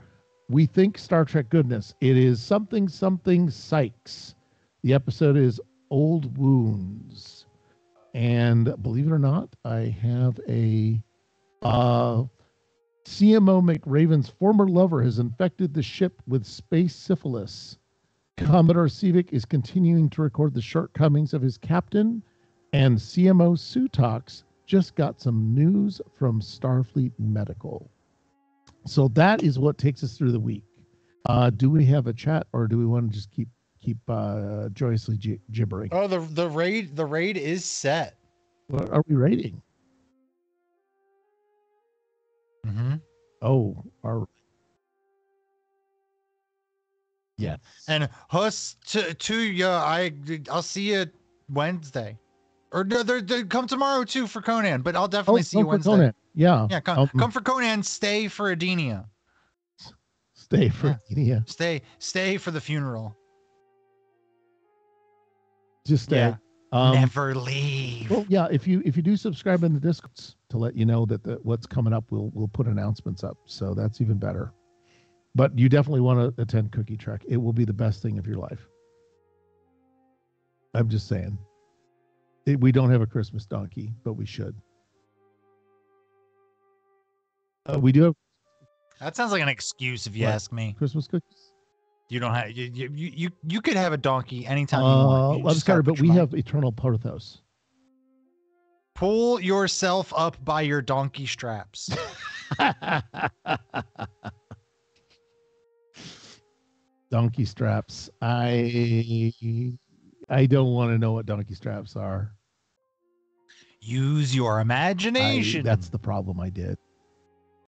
We Think Star Trek goodness. It is something Sykes. The episode is Old Wounds. And believe it or not, I have a CMO McRaven's former lover has infected the ship with space syphilis. Commodore Seavick is continuing to record the shortcomings of his captain, and CMO Sutox just got some news from Starfleet Medical. So that is what takes us through the week. Do we have a chat, or do we want to just keep joyously gibbering? Oh, the raid is set. What are we raiding? Mm-hmm. Oh, yes. And Hus to you. I'll see you Wednesday, or no, they come tomorrow too for Conan. But I'll definitely see you Wednesday. Conan. Yeah, come for Conan. Stay for Adenia. Stay for Stay for the funeral. Just stay. Yeah. Never leave. Well, yeah. If you do subscribe in the Discords to let you know that what's coming up, we'll put announcements up. So that's even better. But you definitely want to attend Cookie Trek. It will be the best thing of your life. I'm just saying. We don't have a Christmas donkey, but we should. We do have. That sounds like an excuse if you ask me. Christmas cookies. You don't have you could have a donkey anytime you want. I'm sorry, but we have Eternal Porthos. Pull yourself up by your donkey straps. Donkey straps. I don't want to know what donkey straps are. Use your imagination. That's the problem. I did.